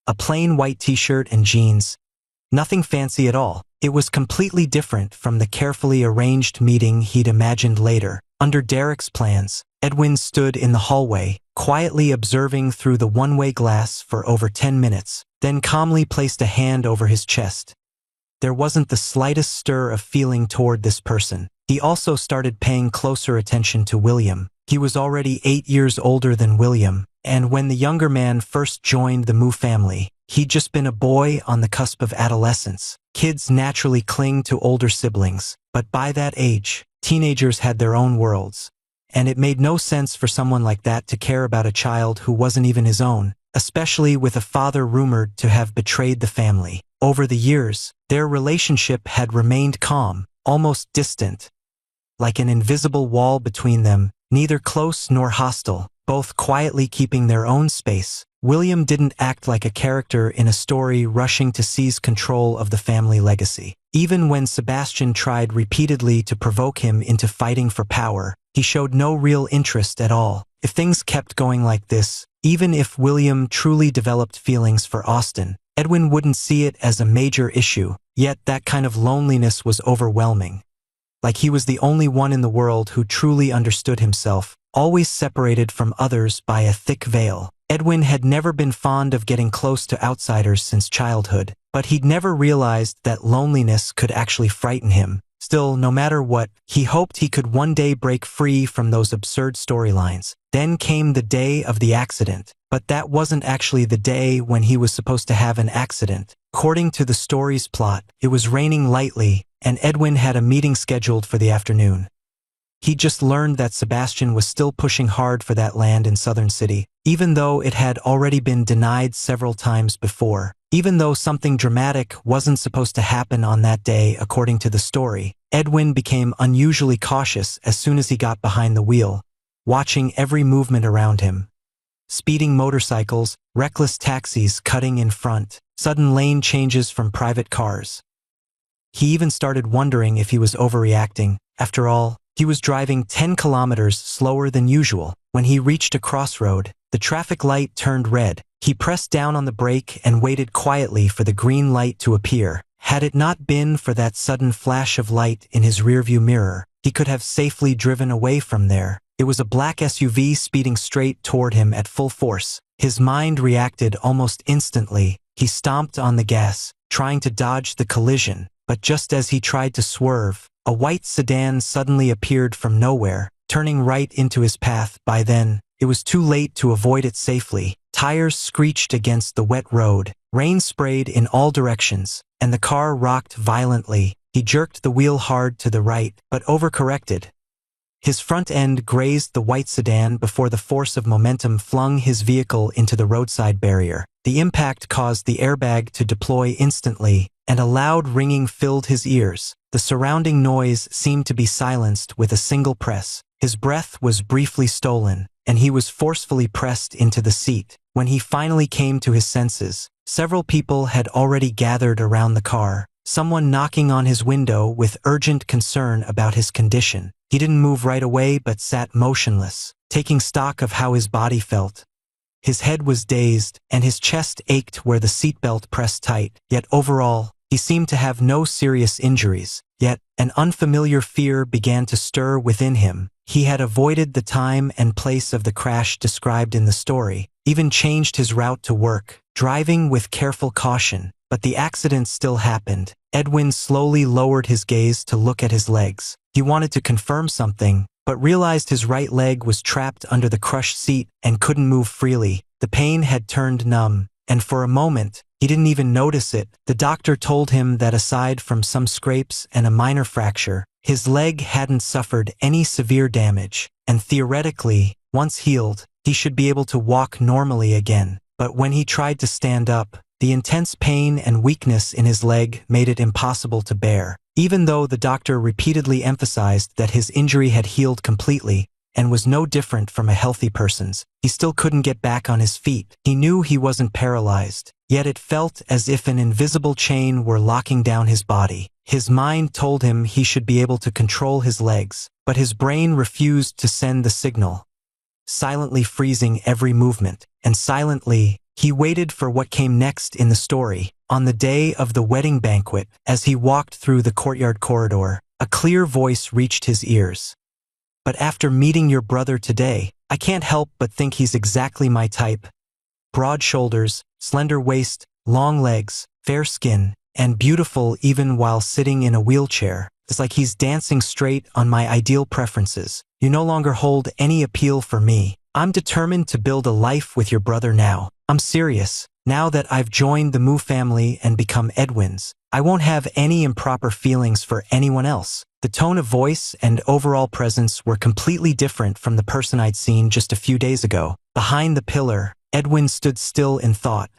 a plain white t-shirt and jeans. Nothing fancy at all. It was completely different from the carefully arranged meeting he'd imagined later. Under Derek's plans, Edwin stood in the hallway, quietly observing through the one-way glass for over 10 minutes, then calmly placed a hand over his chest. There wasn't the slightest stir of feeling toward this person. He also started paying closer attention to William. He was already 8 years older than William, and when the younger man first joined the Moo family, he'd just been a boy on the cusp of adolescence. Kids naturally cling to older siblings, but by that age, teenagers had their own worlds. And it made no sense for someone like that to care about a child who wasn't even his own, especially with a father rumored to have betrayed the family. Over the years, their relationship had remained calm, almost distant, like an invisible wall between them, neither close nor hostile, both quietly keeping their own space. William didn't act like a character in a story rushing to seize control of the family legacy. Even when Sebastian tried repeatedly to provoke him into fighting for power, he showed no real interest at all. If things kept going like this, even if William truly developed feelings for Austin, Edwin wouldn't see it as a major issue, yet that kind of loneliness was overwhelming. Like he was the only one in the world who truly understood himself, always separated from others by a thick veil. Edwin had never been fond of getting close to outsiders since childhood, but he'd never realized that loneliness could actually frighten him. Still, no matter what, he hoped he could one day break free from those absurd storylines. Then came the day of the accident, but that wasn't actually the day when he was supposed to have an accident. According to the story's plot, it was raining lightly, and Edwin had a meeting scheduled for the afternoon. He just learned that Sebastian was still pushing hard for that land in Southern City, even though it had already been denied several times before. Even though something dramatic wasn't supposed to happen on that day according to the story, Edwin became unusually cautious as soon as he got behind the wheel, watching every movement around him. Speeding motorcycles, reckless taxis cutting in front, sudden lane changes from private cars. He even started wondering if he was overreacting. After all, he was driving 10 kilometers slower than usual. When he reached a crossroad, the traffic light turned red. He pressed down on the brake and waited quietly for the green light to appear. Had it not been for that sudden flash of light in his rearview mirror, he could have safely driven away from there. It was a black SUV speeding straight toward him at full force. His mind reacted almost instantly. He stomped on the gas, trying to dodge the collision, but just as he tried to swerve, a white sedan suddenly appeared from nowhere, turning right into his path. By then, it was too late to avoid it safely. Tires screeched against the wet road, rain sprayed in all directions, and the car rocked violently. He jerked the wheel hard to the right, but overcorrected. His front end grazed the white sedan before the force of momentum flung his vehicle into the roadside barrier. The impact caused the airbag to deploy instantly, and a loud ringing filled his ears. The surrounding noise seemed to be silenced with a single press. His breath was briefly stolen, and he was forcefully pressed into the seat. When he finally came to his senses, Several people had already gathered around the car, someone knocking on his window with urgent concern about his condition. He didn't move right away but sat motionless, taking stock of how his body felt. His head was dazed, and his chest ached where the seatbelt pressed tight, yet overall, he seemed to have no serious injuries. Yet, an unfamiliar fear began to stir within him. He had avoided the time and place of the crash described in the story, even changed his route to work, driving with careful caution. But the accident still happened. Edwin slowly lowered his gaze to look at his legs. He wanted to confirm something, but realized his right leg was trapped under the crushed seat and couldn't move freely. The pain had turned numb, and for a moment, he didn't even notice it. The doctor told him that aside from some scrapes and a minor fracture, his leg hadn't suffered any severe damage, and theoretically, once healed, he should be able to walk normally again. But when he tried to stand up, the intense pain and weakness in his leg made it impossible to bear. Even though the doctor repeatedly emphasized that his injury had healed completely and was no different from a healthy person's, he still couldn't get back on his feet. He knew he wasn't paralyzed, yet it felt as if an invisible chain were locking down his body. His mind told him he should be able to control his legs, but his brain refused to send the signal, silently freezing every movement. And silently, he waited for what came next in the story. On the day of the wedding banquet, as he walked through the courtyard corridor, a clear voice reached his ears. "But after meeting your brother today, I can't help but think he's exactly my type. Broad shoulders, slender waist, long legs, fair skin, and beautiful even while sitting in a wheelchair. It's like he's dancing straight on my ideal preferences. You no longer hold any appeal for me. I'm determined to build a life with your brother now. I'm serious. Now that I've joined the Moo family and become Edwin's, I won't have any improper feelings for anyone else." The tone of voice and overall presence were completely different from the person I'd seen just a few days ago. Behind the pillar, Edwin stood still in thought.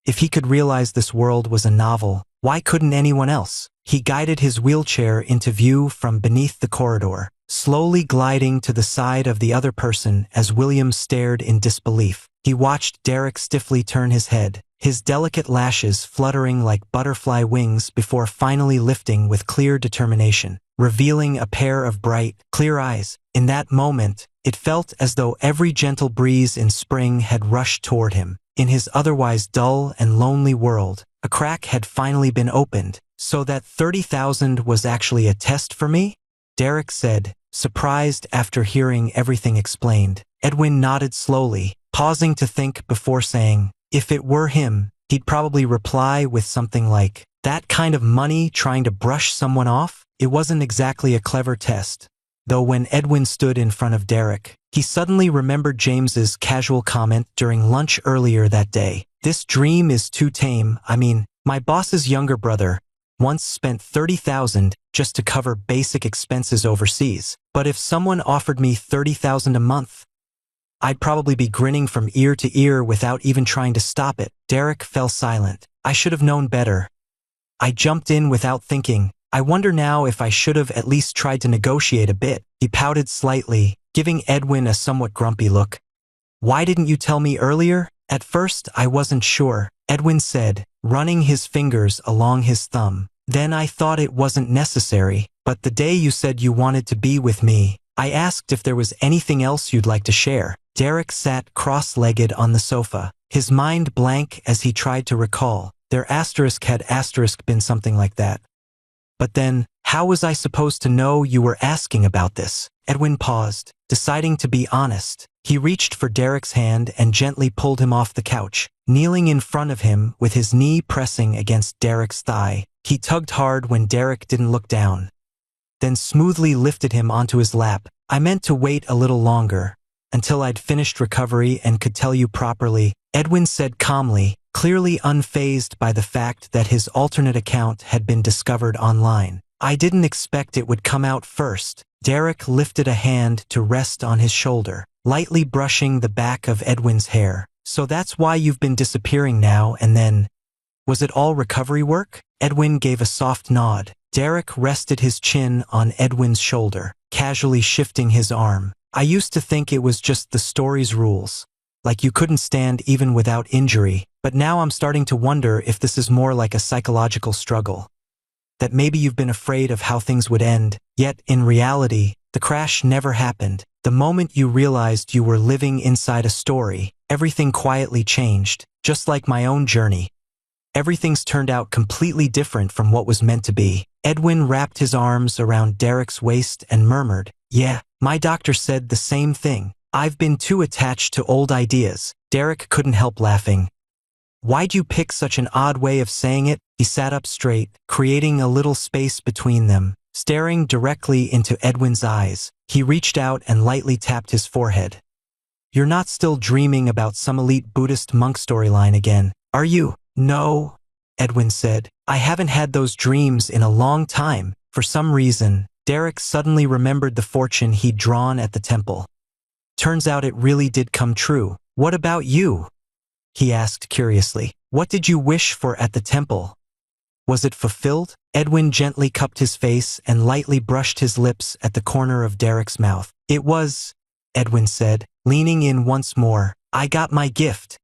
If he could realize this world was a novel, why couldn't anyone else? He guided his wheelchair into view from beneath the corridor, slowly gliding to the side of the other person as William stared in disbelief. He watched Derek stiffly turn his head, his delicate lashes fluttering like butterfly wings before finally lifting with clear determination, revealing a pair of bright, clear eyes. In that moment, it felt as though every gentle breeze in spring had rushed toward him. In his otherwise dull and lonely world, a crack had finally been opened. "So that 30,000 was actually a test for me?" Derek said, surprised after hearing everything explained. Edwin nodded slowly, pausing to think before saying, if it were him, he'd probably reply with something like, "That kind of money trying to brush someone off?" It wasn't exactly a clever test, though when Edwin stood in front of Derek, he suddenly remembered James's casual comment during lunch earlier that day. "This dream is too tame. I mean, my boss's younger brother once spent 30,000 just to cover basic expenses overseas. But if someone offered me 30,000 a month, I'd probably be grinning from ear to ear without even trying to stop it." Derek fell silent. "I should have known better. I jumped in without thinking. I wonder now if I should have at least tried to negotiate a bit." He pouted slightly, giving Edwin a somewhat grumpy look. "Why didn't you tell me earlier?" "At first, I wasn't sure," Edwin said, running his fingers along his thumb. "Then I thought it wasn't necessary. But the day you said you wanted to be with me, I asked if there was anything else you'd like to share." Derek sat cross-legged on the sofa, his mind blank as he tried to recall. Their asterisk had asterisk been something like that. "But then, how was I supposed to know you were asking about this?" Edwin paused, deciding to be honest. He reached for Derek's hand and gently pulled him off the couch. Kneeling in front of him with his knee pressing against Derek's thigh, he tugged hard when Derek didn't look down, then smoothly lifted him onto his lap. "I meant to wait a little longer, until I'd finished recovery and could tell you properly," Edwin said calmly, clearly unfazed by the fact that his alternate account had been discovered online. "I didn't expect it would come out first." Derek lifted a hand to rest on his shoulder, lightly brushing the back of Edwin's hair. "So that's why you've been disappearing now and then. Was it all recovery work?" Edwin gave a soft nod. Derek rested his chin on Edwin's shoulder, casually shifting his arm. "I used to think it was just the story's rules. like you couldn't stand even without injury, but now I'm starting to wonder if this is more like a psychological struggle. That maybe you've been afraid of how things would end, yet in reality, the crash never happened. The moment you realized you were living inside a story, everything quietly changed, just like my own journey. Everything's turned out completely different from what was meant to be. Edwin wrapped his arms around Derek's waist and murmured, "Yeah, my doctor said the same thing. I've been too attached to old ideas." Derek couldn't help laughing. "Why'd you pick such an odd way of saying it?" He sat up straight, creating a little space between them. Staring directly into Edwin's eyes, he reached out and lightly tapped his forehead. "You're not still dreaming about some elite Buddhist monk storyline again, are you?" "No," Edwin said. "I haven't had those dreams in a long time." For some reason, Derek suddenly remembered the fortune he'd drawn at the temple. Turns out it really did come true. "What about you?" he asked curiously. "What did you wish for at the temple? Was it fulfilled?" Edwin gently cupped his face and lightly brushed his lips at the corner of Derek's mouth. "It was," Edwin said, leaning in once more. "I got my gift."